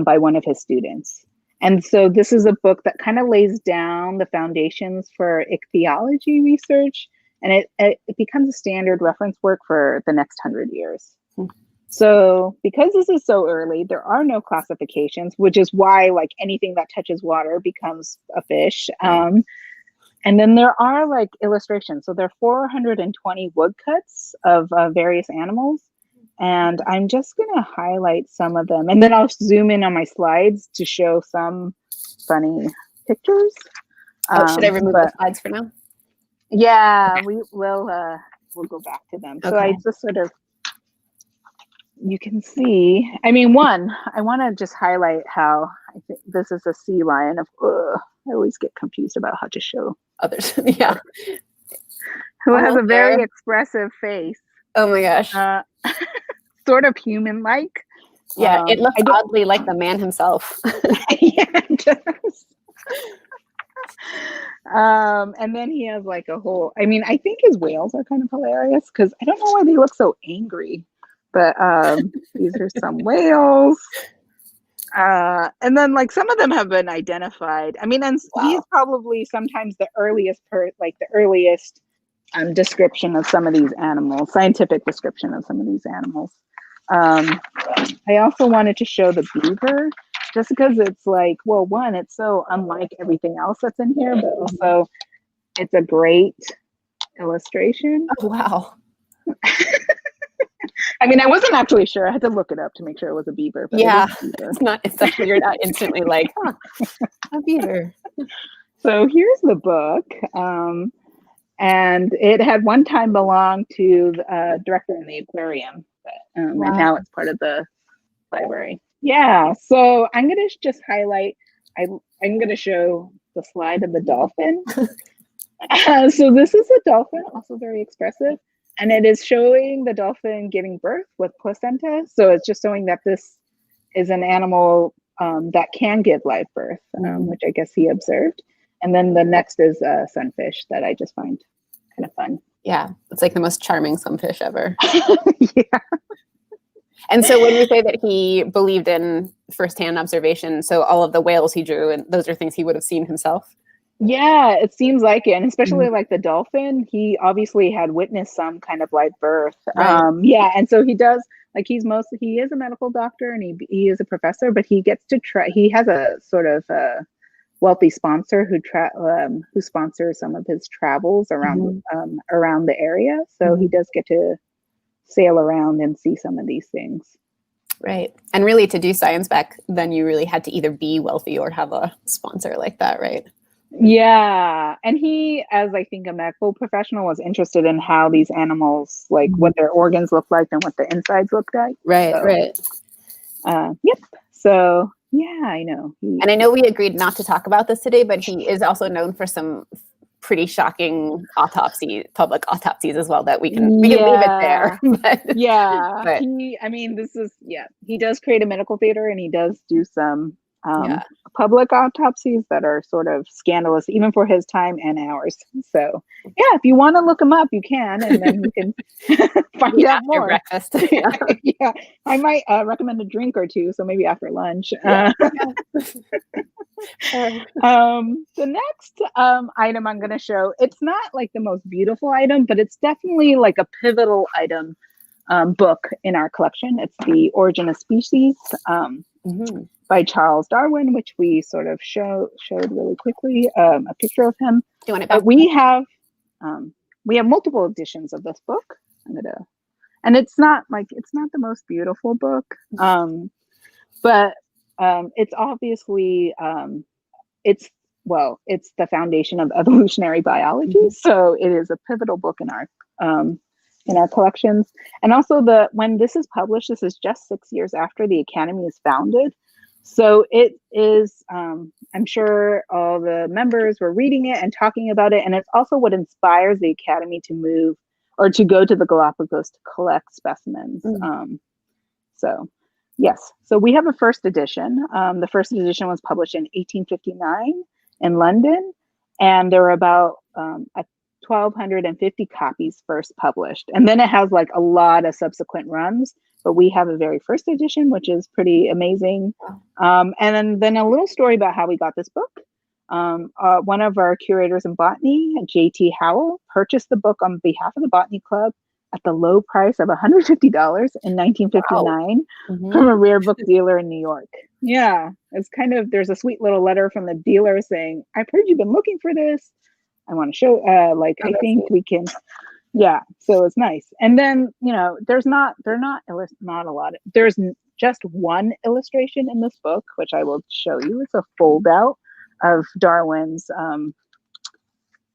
by one of his students. And so this is a book that kind of lays down the foundations for ichthyology research, and it becomes a standard reference work for the next 100 years. So because this is so early, there are no classifications, which is why like anything that touches water becomes a fish. And then there are like illustrations. So there are 420 woodcuts of various animals. And I'm just going to highlight some of them. And then I'll zoom in on my slides to show some funny pictures. Should I remove the slides for now? Yeah, okay. We'll go back to them. Okay. So I just sort of, you can see, I mean, I want to just highlight how I think this is a sea lion. I always get confused about how to show others. Yeah. Who has a very expressive face. Oh my gosh. Sort of human-like. Yeah, it looks oddly like the man himself. Yeah, it does. And then he has like a whole, I mean, I think his whales are kind of hilarious because I don't know why they look so angry, but these are some whales. And then like some of them have been identified. I mean, and he's probably sometimes the earliest description of some of these animals, scientific description of some of these animals. I also wanted to show the beaver just because it's like, well, one, it's so unlike everything else that's in here, but also it's a great illustration. Oh, wow. I mean, I wasn't actually sure. I had to look it up to make sure it was a beaver. But Yeah, it is a beaver. it's not. It's actually you're not instantly like, huh, a beaver. So here's the book. And it had one time belonged to the director in the aquarium, but, Wow. and now it's part of the library. Yeah, so I'm going to just highlight, I'm going to show the slide of the dolphin. So this is a dolphin, also very expressive, and it is showing the dolphin giving birth with placenta. So it's just showing that this is an animal that can give live birth, which I guess he observed. And then the next is a sunfish that I just find kind of fun. Yeah, it's like the most charming sunfish ever. Yeah. And so when you say that he believed in firsthand observation, so all of the whales he drew, and those are things he would have seen himself? Yeah, it seems like it. And especially like the dolphin, he obviously had witnessed some kind of live birth. Right. Yeah, and so he does, like he is a medical doctor and he is a professor, but he gets to try, he has a sort of wealthy sponsor who sponsors some of his travels around around the area. So he does get to sail around and see some of these things. Right. And really to do science back then, you really had to either be wealthy or have a sponsor like that, right? Yeah. And he, as I think a medical professional, was interested in how these animals, like what their organs look like and what the insides look like. Right, so, right. Yep. So yeah, I know. And I know we agreed not to talk about this today, but he is also known for some pretty shocking public autopsies as well, that we can leave it there. But, he does create a medical theater, and he does do some public autopsies that are sort of scandalous, even for his time and ours. So yeah, if you want to look him up, you can, and then you can find out more. Breakfast. Yeah, I might recommend a drink or two, so maybe after lunch. The next item I'm going to show, it's not like the most beautiful item, but it's definitely like a pivotal item book in our collection. It's The Origin of Species by Charles Darwin, which we sort of showed really quickly, a picture of him. Do you want it we have multiple editions of this book. And it's not the most beautiful book, but it's obviously it's the foundation of evolutionary biology. So it is a pivotal book in our collections. And also when this is published, this is just 6 years after the Academy is founded. So it is, I'm sure all the members were reading it and talking about it. And it's also what inspires the Academy to move or to go to the Galapagos to collect specimens. So yes, so we have a first edition. The first edition was published in 1859 in London, and there were about 1,250 copies first published. And then it has like a lot of subsequent runs, but we have a very first edition, which is pretty amazing. And then a little story about how we got this book. One of our curators in botany, J.T. Howell, purchased the book on behalf of the Botany Club at the low price of $150 in 1959 from a rare book dealer in New York. Yeah, it's there's a sweet little letter from the dealer saying, "I've heard you've been looking for this. I want to show, I think we can." Yeah, so it's nice. And then, there's not a lot. There's just one illustration in this book, which I will show you. It's a fold out of Darwin's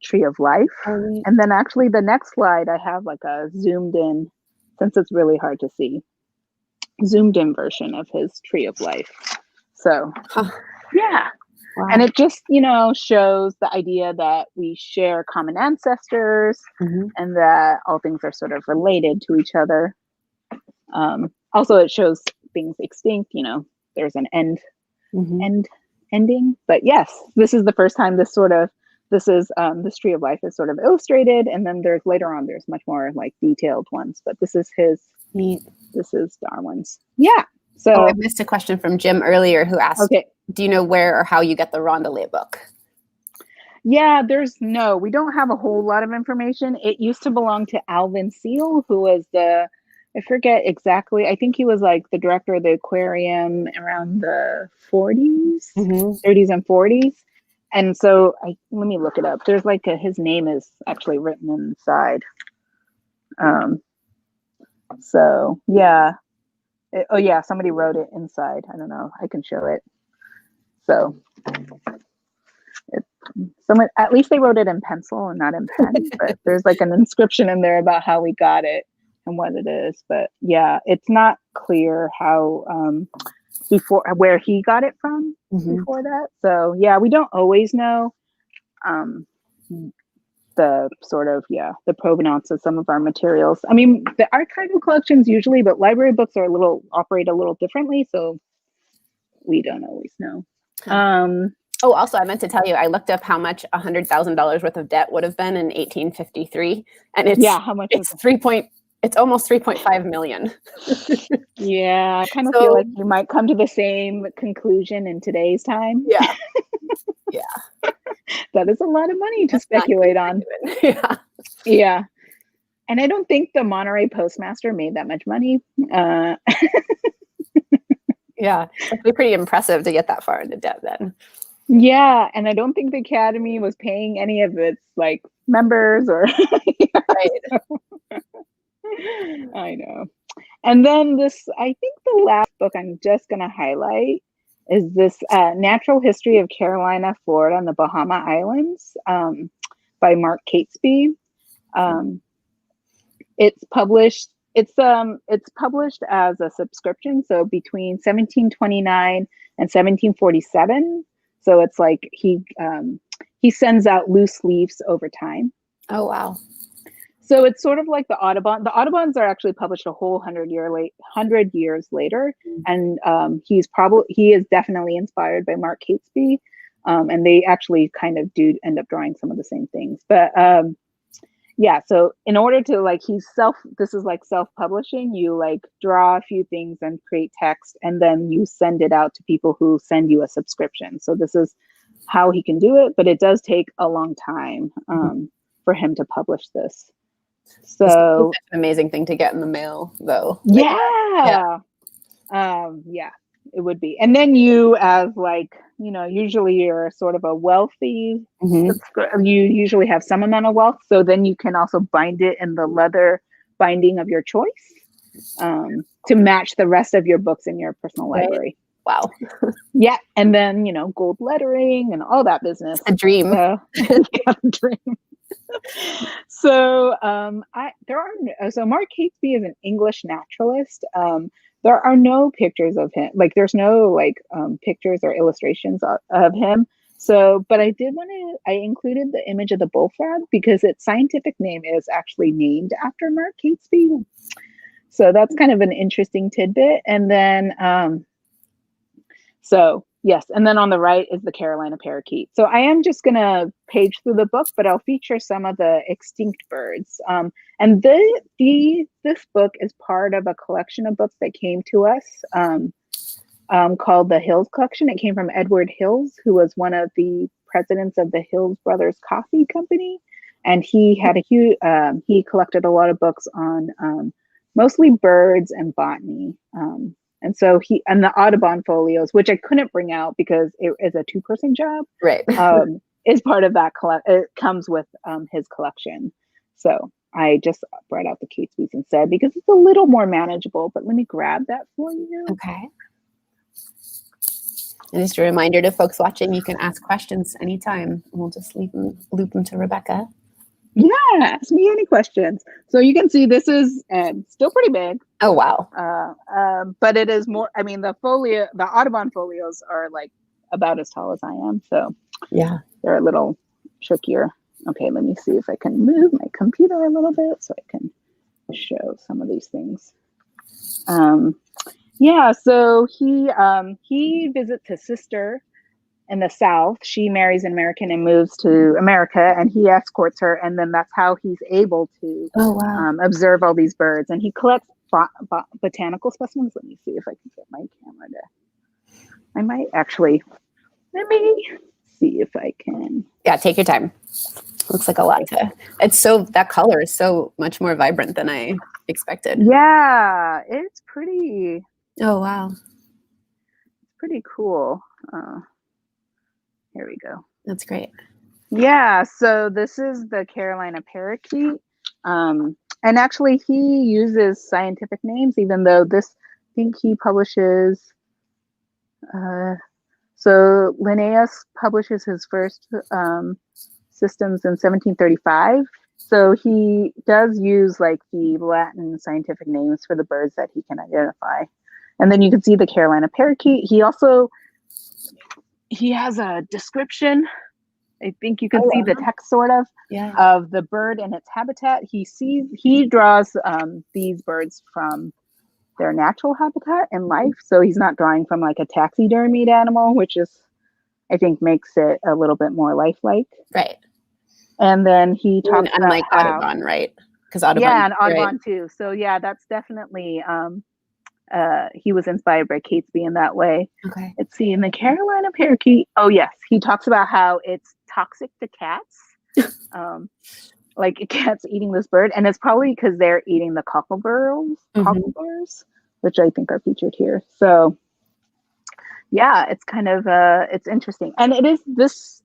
Tree of Life. And then actually the next slide, I have like a zoomed in, since it's really hard to see, zoomed in version of his Tree of Life. So yeah. Wow. And it just, shows the idea that we share common ancestors and that all things are sort of related to each other. Also, it shows things extinct, there's an ending. But yes, this is the first time this this Tree of Life is sort of illustrated. And then there's much more like detailed ones, but this is this is Darwin's. Yeah. So I missed a question from Jim earlier who asked, do you know where or how you get the Randall book? Yeah, we don't have a whole lot of information. It used to belong to Alvin Seal, who was I forget exactly. I think he was like the director of the aquarium around the 40s, 30s and 40s. And so let me look it up. There's like his name is actually written inside. So yeah. Oh yeah, somebody wrote it inside. I don't know. I can show it. So someone, at least they wrote it in pencil and not in pen, but there's like an inscription in there about how we got it and what it is. But yeah, it's not clear how before where he got it from before that. So yeah, we don't always know the sort of the provenance of some of our materials. I mean, the archival collections usually, but library books are operate a little differently, so we don't always know. Oh, also, I meant to tell you, I looked up how much $100,000 worth of debt would have been in 1853, and it's how much? It's almost 3.5 million. Yeah, I kind of feel like you might come to the same conclusion in today's time. Yeah, that is a lot of money to speculate on. Yeah, and I don't think the Monterey postmaster made that much money. Yeah, it'd be pretty impressive to get that far into debt then. Yeah, and I don't think the Academy was paying any of its like members or right. I know. And then this, I think the last book I'm just going to highlight is this Natural History of Carolina, Florida, and the Bahama Islands by Mark Catsby. It's published. It's published as a subscription, so between 1729 and 1747. So it's like he sends out loose leaves over time. Oh wow! So it's sort of like the Audubon. The Audubons are actually published a whole 100 years later, and he is definitely inspired by Mark Catsby, and they actually kind of do end up drawing some of the same things. But yeah, so in order to this is like self-publishing, you like draw a few things and create text, and then you send it out to people who send you a subscription. So this is how he can do it, but it does take a long time for him to publish this. So it's an amazing thing to get in the mail though. Yeah, it would be. And then you, as usually you're sort of a wealthy, you usually have some amount of wealth. So then you can also bind it in the leather binding of your choice to match the rest of your books in your personal library. Wow. Yeah. And then, gold lettering and all that business. A dream. A dream. So so Mark Catsby is an English naturalist. There are no pictures of him. There's no pictures or illustrations of him. So, but I included the image of the bullfrog because its scientific name is actually named after Mark Catsby. So that's kind of an interesting tidbit. And then, yes. And then on the right is the Carolina parakeet. So I am just going to page through the book, but I'll feature some of the extinct birds. And this book is part of a collection of books that came to us called the Hills Collection. It came from Edward Hills, who was one of the presidents of the Hills Brothers Coffee Company. And he had he collected a lot of books on mostly birds and botany. And so and the Audubon folios, which I couldn't bring out because it is a 2-person job, right? Is part of that. It comes with his collection. So I just brought out the Catsby's instead because it's a little more manageable. But let me grab that for you. Okay. And just a reminder to folks watching, you can ask questions anytime. We'll just loop them to Rebekah. Yeah, ask me any questions. So you can see this is still pretty big. Oh, wow. But it is more, the Audubon folios are about as tall as I am. So yeah, they're a little trickier. Okay, let me see if I can move my computer a little bit so I can show some of these things. Yeah, so he visits his sister in the South. She marries an American and moves to America, and he escorts her, and then that's how he's able to observe all these birds. And he collects botanical specimens. Let me see if I can get my camera to. I might actually. Let me see if I can. Yeah, take your time. Looks like a lot to. That color is so much more vibrant than I expected. Yeah, it's pretty. Oh wow, it's pretty cool. Here we go. That's great. Yeah, so this is the Carolina parakeet. And And actually, he uses scientific names, even though I think he publishes. So Linnaeus publishes his first systems in 1735. So he does use like the Latin scientific names for the birds that he can identify. And then you can see the Carolina parakeet. He has a description. I think you can see the text sort of of the bird and its habitat. He draws these birds from their natural habitat in life. So he's not drawing from like a taxidermied animal, which is, I think, makes it a little bit more lifelike. Right. And then he talks about unlike Audubon, right? Because Audubon, and Audubon too. So yeah, that's definitely he was inspired by Catsby in that way. Okay. Let's see, in the Carolina parakeet. Oh yes, he talks about how it's toxic to cats. Like cats eating this bird, and it's probably because they're eating the cockleburs, which I think are featured here. So yeah, it's kind of it's interesting, and it is this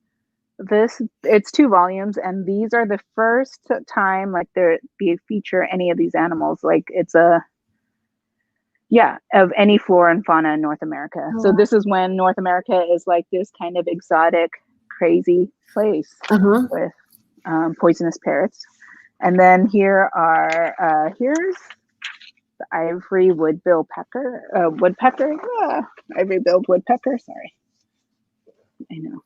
it's 2 volumes, and these are the first time like there be feature any of these animals. Like it's of any flora and fauna in North America. So this is when North America is like this kind of exotic, crazy place with poisonous parrots. And then here's the ivory woodbill woodpecker. Ivory-billed woodpecker. Sorry, I know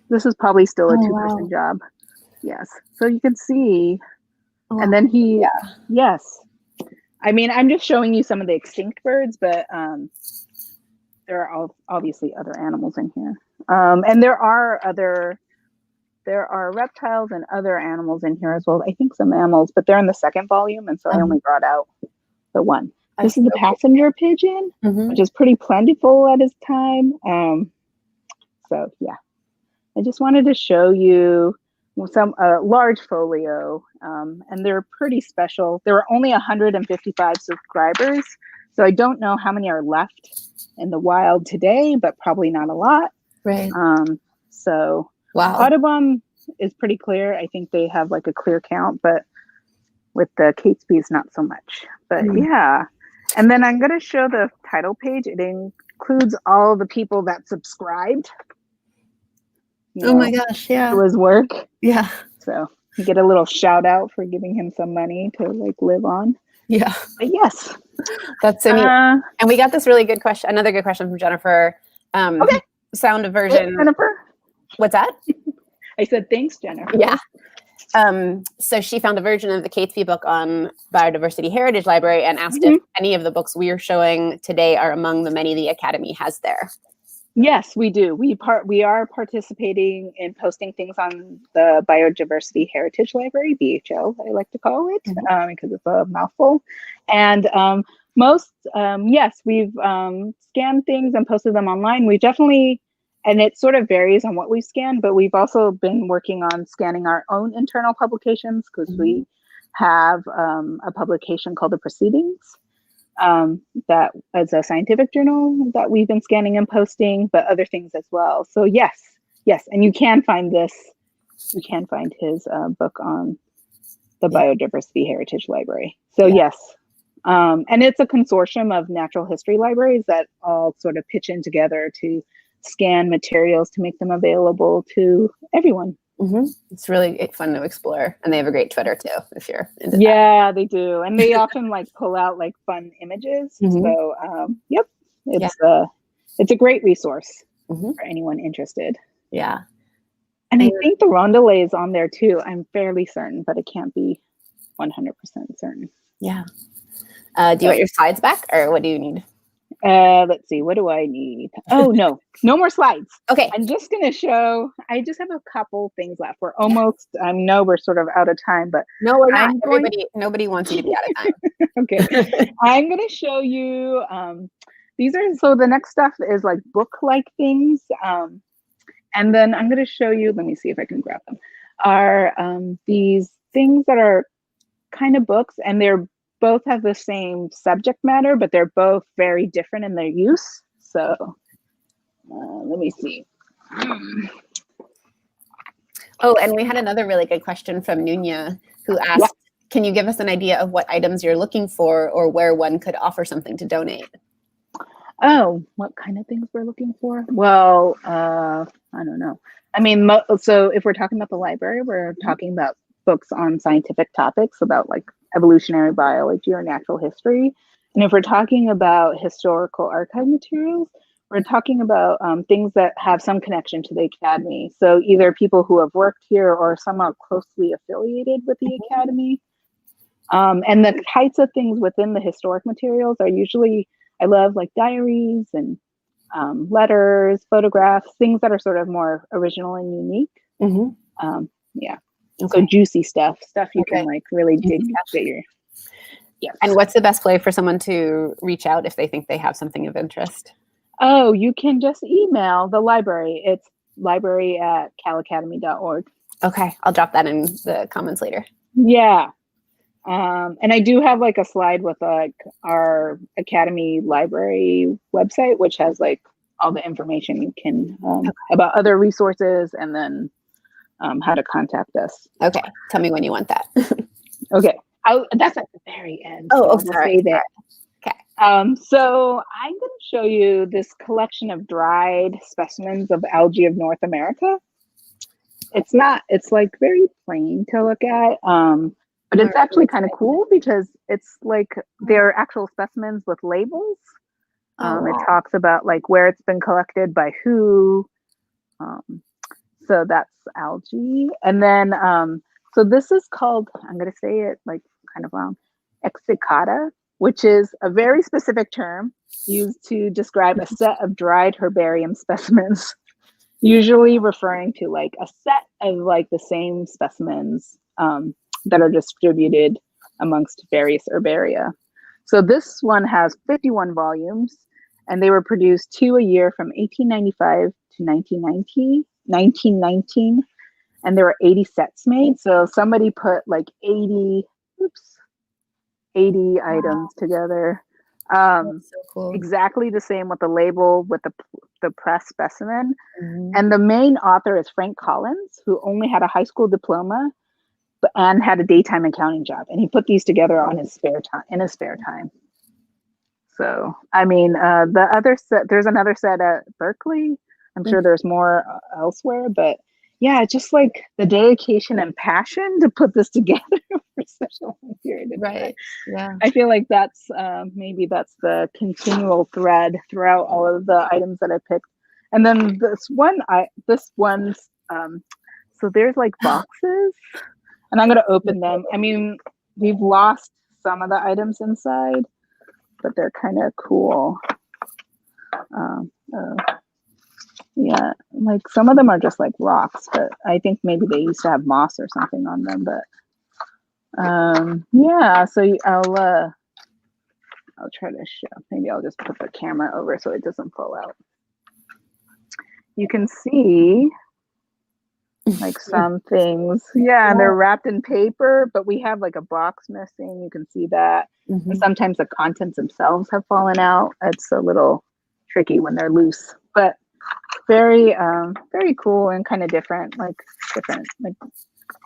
this is probably still a 2-person job. Yes, so you can see. And then yes. I mean, I'm just showing you some of the extinct birds, but there are obviously other animals in here, and there are reptiles and other animals in here as well. I think some mammals, but they're in the 2nd volume, and so I only brought out the one. This is the passenger pigeon, which is pretty plentiful at its time. So yeah, I just wanted to show you some large folio, and they're pretty special. There are only 155 subscribers, so I don't know how many are left in the wild today, but probably not a lot. Right. So wow. Audubon is pretty clear. I think they have like a clear count, but with the Catsby's not so much. But yeah. And then I'm going to show the title page. It includes all the people that subscribed. Oh my gosh, yeah. To his work. Yeah. So you get a little shout out for giving him some money to like live on. Yeah. But yes. That's so neat. And we got this really good question, another good question from Jennifer. Sound aversion. Thanks, Jennifer. What's that? I said, thanks, Jennifer. Yeah. So she found a version of the Catsby book on Biodiversity Heritage Library and asked if any of the books we are showing today are among the many the Academy has there. Yes, we do. We are participating in posting things on the Biodiversity Heritage Library, BHL, I like to call it, because it's a mouthful. And yes, we've scanned things and posted them online. We definitely, and it sort of varies on what we've scanned, but we've also been working on scanning our own internal publications because we have a publication called The Proceedings. That as a scientific journal that we've been scanning and posting, but other things as well. So yes, and you can find this. You can find his book on the Biodiversity Heritage Library. So yes, and it's a consortium of natural history libraries that all sort of pitch in together to scan materials to make them available to everyone. It's really fun to explore, and they have a great Twitter too if you're into that. They do, and they often like pull out like fun images. So it's a great resource for anyone interested. Yeah, and I think the rondelay is on there too. I'm fairly certain, but it can't be 100% certain. Yeah. Do you want your slides back, or what do you need? Let's see. What do I need? Oh, no more slides. Okay. I'm just going to show, I just have a couple things left. We're almost, I know we're sort of out of time, but no, we're not. Nobody wants you to be out of time. Okay. I'm going to show you, so the next stuff is like book-like things. And then I'm going to show you, let me see if I can grab them, are these things that are kind of books, and they're both have the same subject matter, but they're both very different in their use. So let me see. Oh, and we had another really good question from Nunya, who asked, can you give us an idea of what items you're looking for or where one could offer something to donate? Oh, what kind of things we're looking for? Well, I don't know. I mean, so if we're talking about the library, we're talking about books on scientific topics about like evolutionary biology or natural history. And if we're talking about historical archive materials, we're talking about things that have some connection to the Academy. So either people who have worked here or somewhat closely affiliated with the Academy. And the types of things within the historic materials are usually, I love like diaries and letters, photographs, things that are sort of more original and unique. Yeah. Okay. So juicy stuff you can like really dig get your. Yeah. And what's the best way for someone to reach out if they think they have something of interest? Oh, you can just email the library. It's library@calacademy.org. Okay, I'll drop that in the comments later. Yeah. And I do have like a slide with like our Academy library website, which has like all the information you can about other resources and then how to contact us. Okay, tell me when you want that. Okay, that's at the very end. Oh, so sorry. Okay. So I'm going to show you this collection of dried specimens of algae of North America. It's like very plain to look at. But it's actually kind of cool because it's like they're actual specimens with labels. It talks about like where it's been collected by who. So that's algae. And then, so this is called, I'm going to say it like kind of wrong, exicata, which is a very specific term used to describe a set of dried herbarium specimens, usually referring to like a set of like the same specimens that are distributed amongst various herbaria. So this one has 51 volumes, and they were produced 2 a year from 1895 to 1919, and there were 80 sets made. So somebody put like 80 items together. So cool. Exactly the same with the label with the press specimen. And the main author is Frank Collins, who only had a high school diploma and had a daytime accounting job, and he put these together on his spare time. So I mean, the other set, there's another set at Berkeley. I'm sure there's more elsewhere, but yeah, just like the dedication and passion to put this together for such a long period of time. Yeah, I feel like that's maybe that's the continual thread throughout all of the items that I picked. And then this one's so there's like boxes, and I'm gonna open them. I mean, we've lost some of the items inside, but they're kind of cool. Yeah, like some of them are just like rocks, but I think maybe they used to have moss or something on them. But yeah, so I'll try to show. Maybe I'll just put the camera over so it doesn't fall out. You can see like some things, yeah, and they're wrapped in paper, but we have like a box missing. You can see that. And sometimes the contents themselves have fallen out. It's a little tricky when they're loose, but very cool and kind of different, like a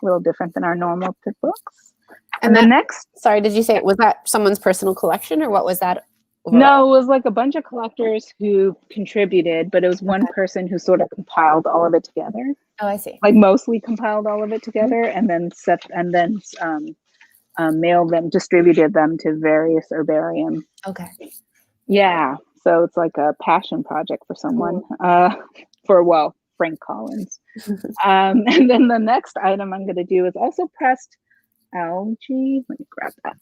little different than our normal books. And the next, sorry, did you say was that someone's personal collection or what was that? No, it was like a bunch of collectors who contributed, but it was one person who sort of compiled all of it together. Oh, I see. Like mostly compiled all of it together, and then mailed them, distributed them to various herbarium. Okay. Yeah, so it's like a passion project for someone. Frank Collins. And then the next item I'm going to do is also pressed algae. Let me grab that.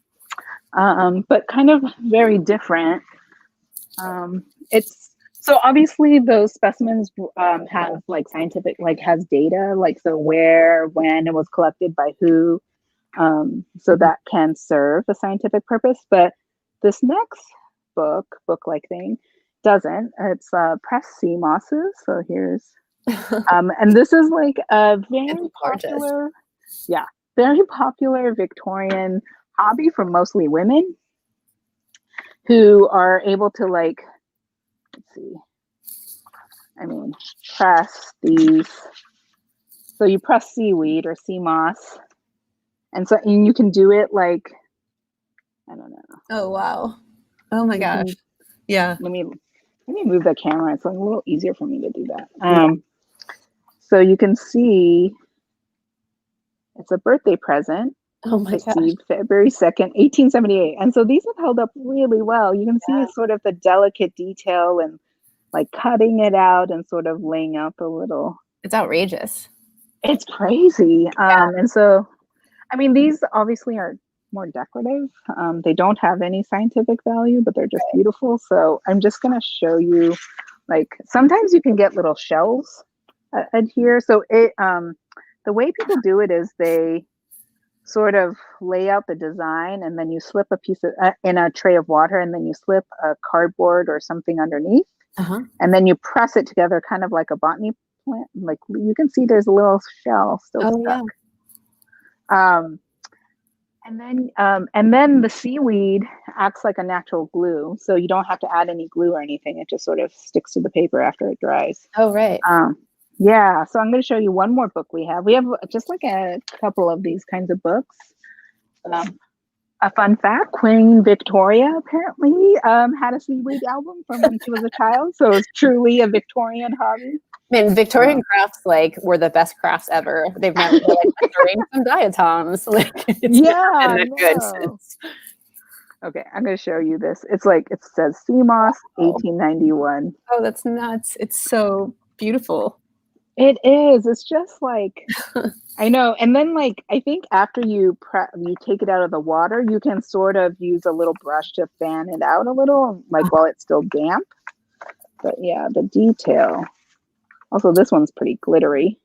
But kind of very different. It's so obviously those specimens have like scientific, like has data, like so where, when it was collected by who, so that can serve a scientific purpose. But this next book-like thing doesn't. It's pressed sea mosses. So here's, and this is like a very popular Victorian hobby for mostly women who are able to like, press these. So you press seaweed or sea moss, And so, and you can do it like, I don't know. Oh, wow. Oh my gosh. Yeah. Let me move the camera. It's a little easier for me to do that. So you can see it's a birthday present. Oh my gosh. Received February 2nd, 1878. And so these have held up really well. You can see sort of the delicate detail and like cutting it out and sort of laying out the little. It's outrageous. It's crazy. And so, I mean, these obviously are more decorative. They don't have any scientific value, but they're just beautiful. So I'm just going to show you, like, sometimes you can get little shells here. So it, the way people do it is they sort of lay out the design, and then you slip a piece of in a tray of water, and then you slip a cardboard or something underneath, and then you press it together, kind of like a botany plant. Like you can see, there's a little shell still stuck. And then the seaweed acts like a natural glue, so you don't have to add any glue or anything. It just sort of sticks to the paper after it dries. Oh, right. Yeah, so I'm going to show you one more book we have. We have just like a couple of these kinds of books. A fun fact, Queen Victoria apparently had a seaweed album from when she was a child. So it's truly a Victorian hobby. I mean, Victorian crafts were the best crafts ever. They've never during some diatoms. It's good. Okay, I'm going to show you this. It's like, it says CMOS 1891. Oh, that's nuts. It's so beautiful. It is. It's just like, I know. And then like, I think after you take it out of the water, you can sort of use a little brush to fan it out a little, like while it's still damp. But yeah, the detail. Also, this one's pretty glittery.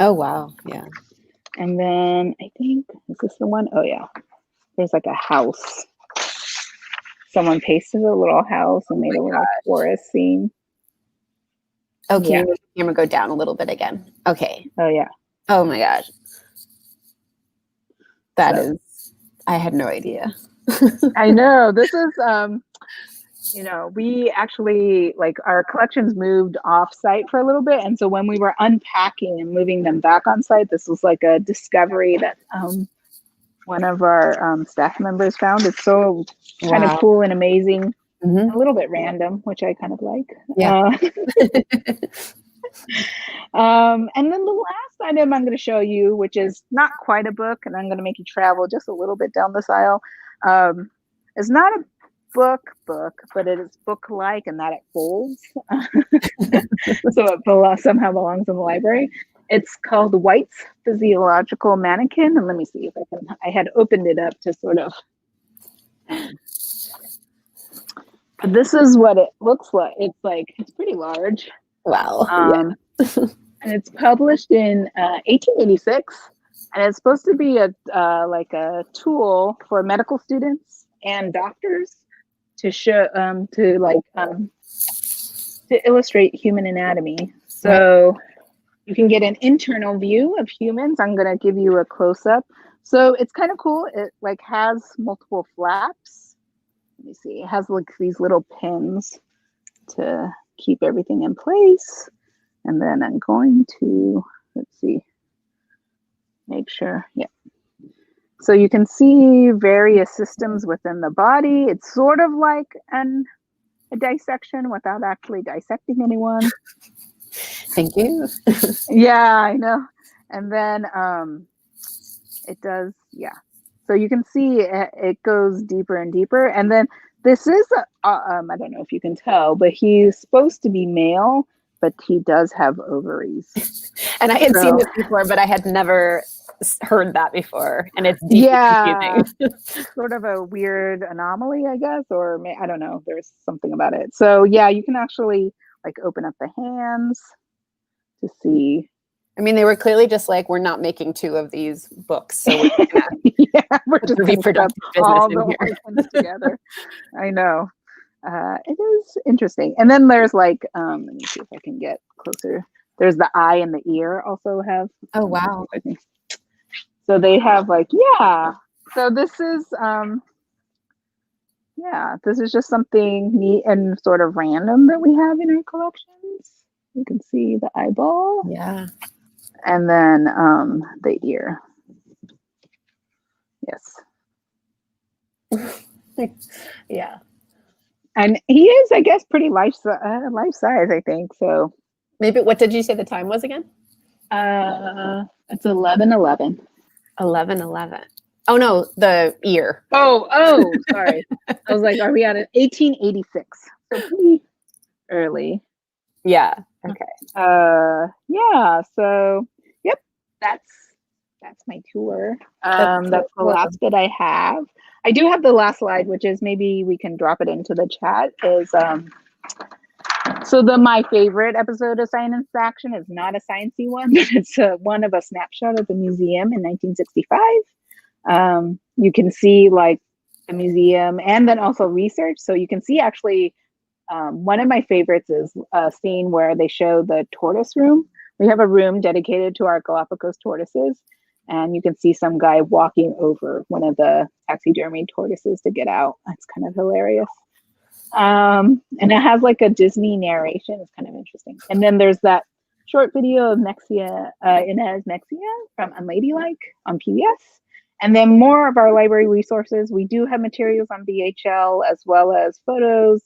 Oh, wow. Yeah. And then I think, is this the one? Oh, yeah. There's like a house. Someone pasted a little house and made a little forest scene. Okay, yeah. The camera go down a little bit again. Okay. Oh, yeah. Oh, my gosh. That is, I had no idea. I know. This is, you know, we actually, like, our collections moved off site for a little bit. And so when we were unpacking and moving them back on site, this was like a discovery that one of our staff members found. It's so kind of cool and amazing. A little bit random, which I kind of like. Yeah. And then the last item I'm going to show you, which is not quite a book, and I'm going to make you travel just a little bit down this aisle. It's not a book, but it is book-like in that it folds. So it somehow belongs in the library. It's called White's Physiological Mannequin. And let me see if I had opened it up to sort of... This is what it looks like. It's pretty large. Wow. And it's published in 1886, and it's supposed to be like a tool for medical students and doctors to show to illustrate human anatomy. So you can get an internal view of humans. I'm going to give you a close up. So it's kind of cool. It like has multiple flaps. Let me see. It has like these little pins to keep everything in place. And then I'm going to, let's see, make sure. Yeah. So you can see various systems within the body. It's sort of like a dissection without actually dissecting anyone. Thank you. Yeah, I know. And then it does, yeah. So you can see it goes deeper and deeper. And then this is, I don't know if you can tell, but he's supposed to be male, but he does have ovaries. And I had seen this before, but I had never heard that before. And it's deeply confusing. Sort of a weird anomaly, I guess, or I don't know. There's something about it. So yeah, you can actually like open up the hands to see. I mean, they were clearly just like, we're not making two of these books, so we're we're just be productive business all in the here. organs together. I know. It is interesting. And then there's like, let me see if I can get closer. There's the eye and the ear also have. Oh wow. So they have like, yeah. So this is this is just something neat and sort of random that we have in our collections. You can see the eyeball. Yeah. And then the ear. Yeah. And he is, I guess, pretty life size, I think. So Maybe, what did you say the time was again? it's 11:11. 11:11. Oh no, the year. Oh, sorry. I was like, are we at 1886? So pretty early. Yeah. Okay. Yeah. So, yep, that's my tour. That's the last bit I have. I do have the last slide, which is, maybe we can drop it into the chat. Is so my favorite episode of Science Action is not a sciencey one, but it's one of a snapshot of the museum in 1965. You can see like the museum and then also research. So you can see actually, one of my favorites is a scene where they show the tortoise room. We have a room dedicated to our Galapagos tortoises, and you can see some guy walking over one of the taxidermy tortoises to get out. That's kind of hilarious. And it has like a Disney narration. It's kind of interesting. And then there's that short video of Inez Enriqueta from Unladylike on PBS. And then more of our library resources. We do have materials on BHL, as well as photos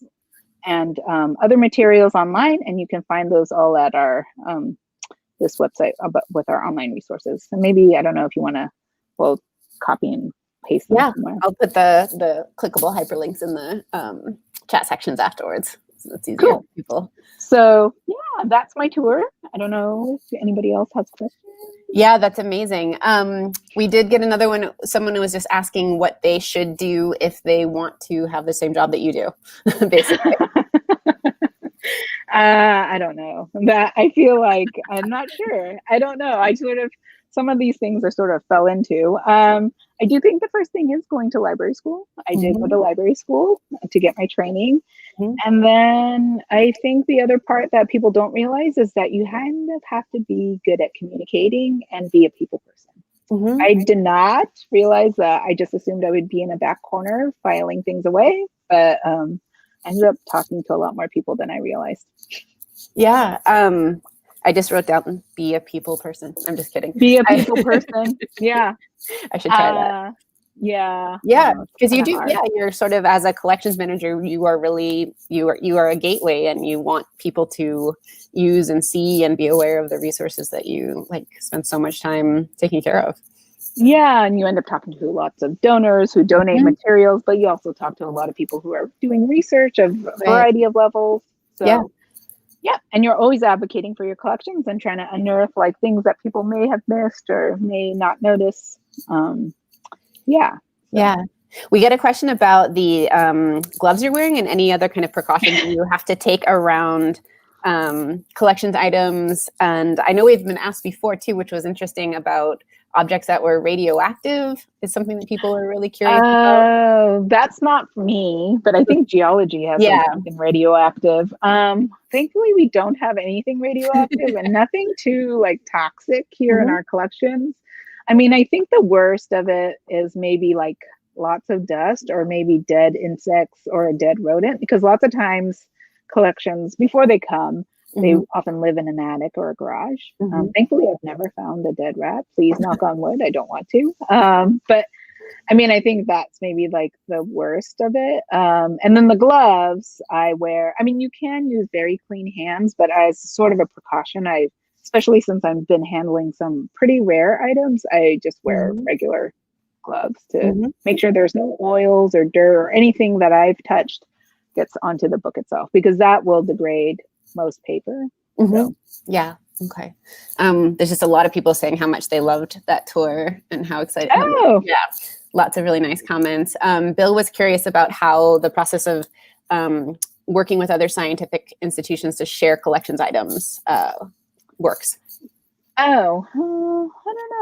and other materials online. And you can find those all at our this website with our online resources. And maybe, I don't know if you want to, well, copy and paste them somewhere. I'll put the clickable hyperlinks in the chat sections afterwards. So it's easier for people. So yeah, that's my tour. I don't know if anybody else has questions. Yeah, that's amazing. We did get another one. Someone who was just asking what they should do if they want to have the same job that you do, basically. I don't know. That I feel like I'm not sure. I don't know. I sort of, some of these things I sort of fell into. I do think the first thing is going to library school. I did go to library school to get my training. And then I think the other part that people don't realize is that you kind of have to be good at communicating and be a people person. I did not realize that. I just assumed I would be in a back corner filing things away, but I ended up talking to a lot more people than I realized. Yeah. I just wrote down, be a people person. I'm just kidding. Be a people person. Yeah. I should try that. Yeah. Yeah. Because you do, you're sort of, as a collections manager, you are really, you are a gateway, and you want people to use and see and be aware of the resources that you like spend so much time taking care of. Yeah, and you end up talking to lots of donors who donate materials, but you also talk to a lot of people who are doing research of a variety of levels. So yeah, and you're always advocating for your collections and trying to unearth like things that people may have missed or may not notice. Yeah. We get a question about the gloves you're wearing and any other kind of precautions you have to take around collections items. And I know we've been asked before too, which was interesting, about objects that were radioactive is something that people are really curious about. That's not for me, but I think geology has something radioactive. Thankfully, we don't have anything radioactive and nothing too like toxic here in our collections. I mean, I think the worst of it is maybe like lots of dust or maybe dead insects or a dead rodent, because lots of times collections, before they come, they often live in an attic or a garage. Thankfully, I've never found a dead rat. Please knock on wood. I don't want to. But I mean, I think that's maybe like the worst of it. And then the gloves I wear, I mean, you can use very clean hands, but as sort of a precaution, especially since I've been handling some pretty rare items, I just wear regular gloves to make sure there's no oils or dirt or anything that I've touched gets onto the book itself, because that will degrade most paper. So. Yeah. Okay. There's just a lot of people saying how much they loved that tour and how excited. Yeah. Lots of really nice comments. Bill was curious about how the process of working with other scientific institutions to share collections items works. I don't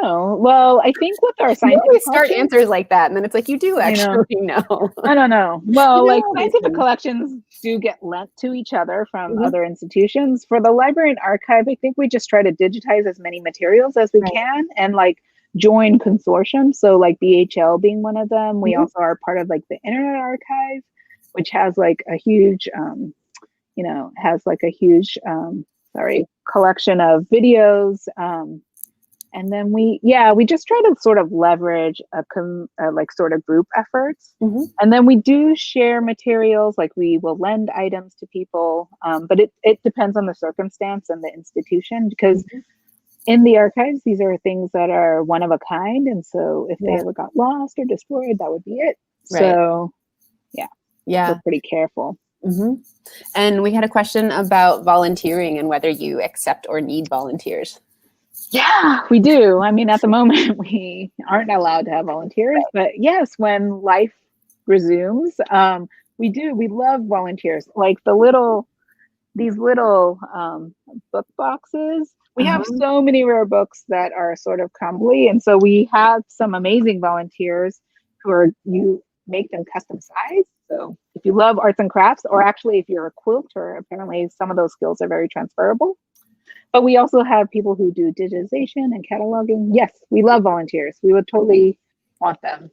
know. Well, I think with our scientific, you always start answers like that, and then it's like, you do actually know. I don't know. Well, like scientific collections do get lent to each other from other institutions. For the library and archive, I think we just try to digitize as many materials as we can and like join consortiums. So like BHL being one of them. We also are part of like the Internet Archive, which has like a huge, collection of videos And then we just try to sort of leverage like sort of group efforts. And then we do share materials, like we will lend items to people, but it depends on the circumstance and the institution, because in the archives, these are things that are one of a kind. And so if they ever got lost or destroyed, that would be it. Right. So yeah, we're pretty careful. And we had a question about volunteering and whether you accept or need volunteers. Yeah, we do. I mean, at the moment, we aren't allowed to have volunteers, but yes, when life resumes, we do. We love volunteers. Like these little book boxes. We have so many rare books that are sort of crumbly, and so we have some amazing volunteers you make them custom sized. So if you love arts and crafts, or actually if you're a quilter, apparently some of those skills are very transferable. But we also have people who do digitization and cataloging. Yes, we love volunteers. We would totally want them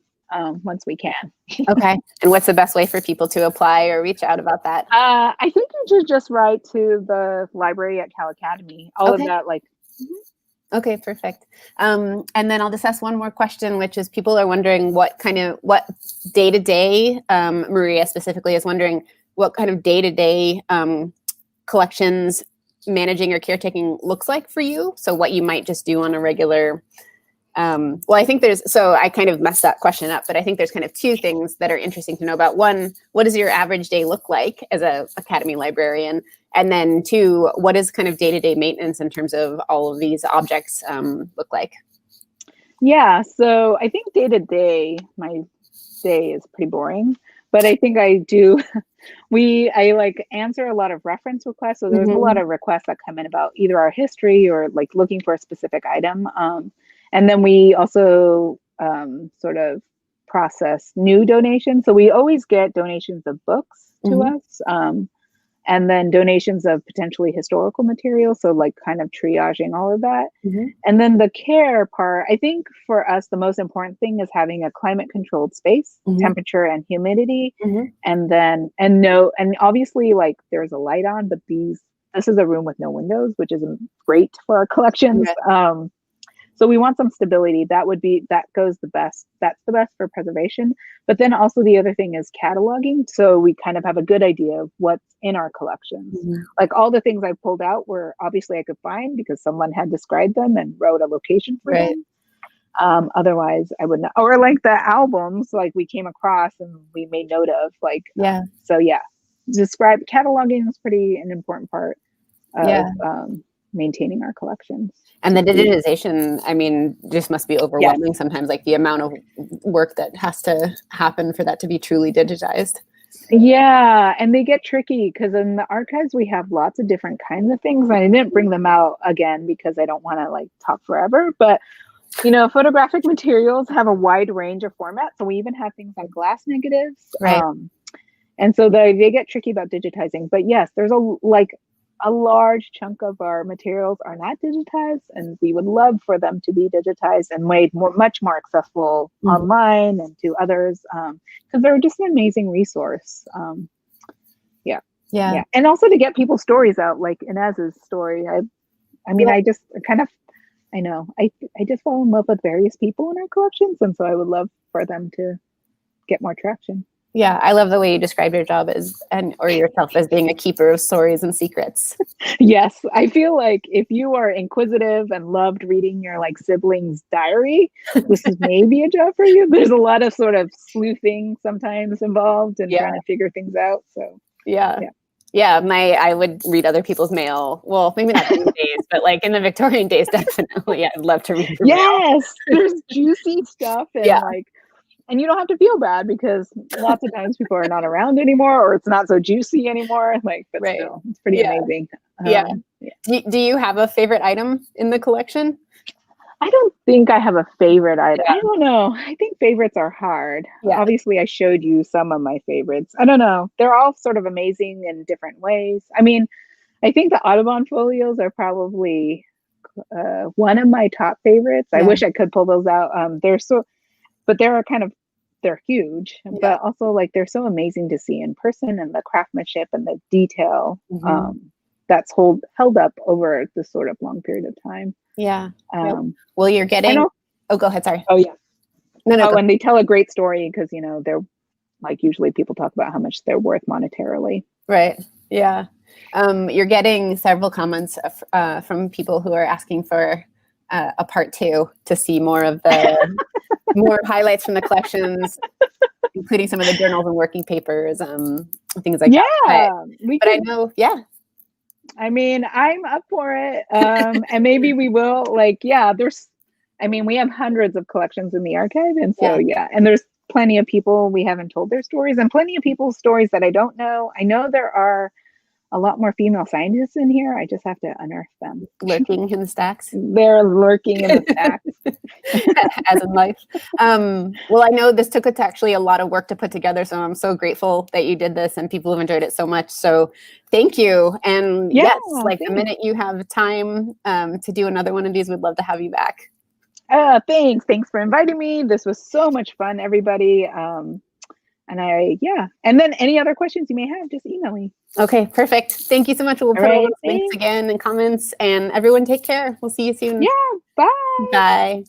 once we can. Okay. And what's the best way for people to apply or reach out about that? I think you should just write to the library at Cal Academy. All of that, like. Okay, perfect. And then I'll just ask one more question, which is people are wondering what day-to-day, Maria specifically is wondering what kind of day-to-day collections managing or caretaking looks like for you. So what you might just do on a regular, I think I kind of messed that question up, but I think there's kind of two things that are interesting to know about. One, what does your average day look like as a Academy librarian? And then two, what does kind of day-to-day maintenance in terms of all of these objects look like? Yeah, so I think day-to-day, my day is pretty boring, but I think I do. I like answer a lot of reference requests. So there's a lot of requests that come in about either our history or like looking for a specific item. And then we also sort of process new donations. So we always get donations of books to us. And then donations of potentially historical material. So like kind of triaging all of that. And then the care part, I think for us, the most important thing is having a climate controlled space, temperature and humidity. And obviously like there's a light on, but this is a room with no windows, which is great for our collections. So we want some stability. That goes the best. That's the best for preservation. But then also the other thing is cataloging. So we kind of have a good idea of what's in our collections. Like all the things I pulled out were obviously I could find because someone had described them and wrote a location for them. Otherwise I would not. Or like the albums, like we came across and we made note of like, cataloging is an important part of maintaining our collections. And the digitization, I mean, just must be overwhelming sometimes, like the amount of work that has to happen for that to be truly digitized. Yeah, and they get tricky because in the archives we have lots of different kinds of things. I didn't bring them out again because I don't want to like talk forever, but photographic materials have a wide range of formats. So we even have things like glass negatives. And so they get tricky about digitizing. But yes, there's a large chunk of our materials are not digitized, and we would love for them to be digitized and made much more accessible online and to others, because they're just an amazing resource. And also to get people's stories out, like Inez's story. I just fall in love with various people in our collections, and so I would love for them to get more traction. Yeah, I love the way you describe your job or yourself as being a keeper of stories and secrets. Yes, I feel like if you are inquisitive and loved reading your like sibling's diary, this is maybe a job for you. There's a lot of sort of sleuthing sometimes involved and trying to figure things out. So I would read other people's mail. Well, maybe not these days, but like in the Victorian days, definitely. I'd love to read your mail. There's juicy stuff and and you don't have to feel bad because lots of times people are not around anymore, or it's not so juicy anymore. Still, it's pretty amazing. Do you have a favorite item in the collection? I don't think I have a favorite item. I don't know. I think favorites are hard. Obviously, I showed you some of my favorites. I don't know. They're all sort of amazing in different ways. I mean, I think the Audubon folios are probably one of my top favorites. I wish I could pull those out. But they're huge, but also like they're so amazing to see in person, and the craftsmanship and the detail. that's held up over this sort of long period of time. Yeah. Yep. Um, Well, you're getting. Oh, go ahead. Sorry. oh yeah. No. Oh, and they tell a great story because, you know, they're like, usually people talk about how much they're worth monetarily. Right. Yeah. You're getting several comments from people who are asking for a part 2 to see more of the more highlights from the collections, including some of the journals and working papers, things like that. But I know, yeah. I mean, I'm up for it. And maybe we will, like, we have hundreds of collections in the archive. And so, and there's plenty of people we haven't told their stories, and plenty of people's stories that I don't know. I know there are a lot more female scientists in here. I just have to unearth them. Lurking in the stacks. They're lurking in the stacks. As in life. Well, I know this took actually a lot of work to put together, so I'm so grateful that you did this and people have enjoyed it so much. So thank you. And yes, like the minute you have time to do another one of these, we'd love to have you back. Thanks for inviting me. This was so much fun, everybody. And then any other questions you may have, just email me. Okay, perfect. Thank you so much. We'll put all those links again in comments, and everyone take care. We'll see you soon. Yeah, bye. Bye.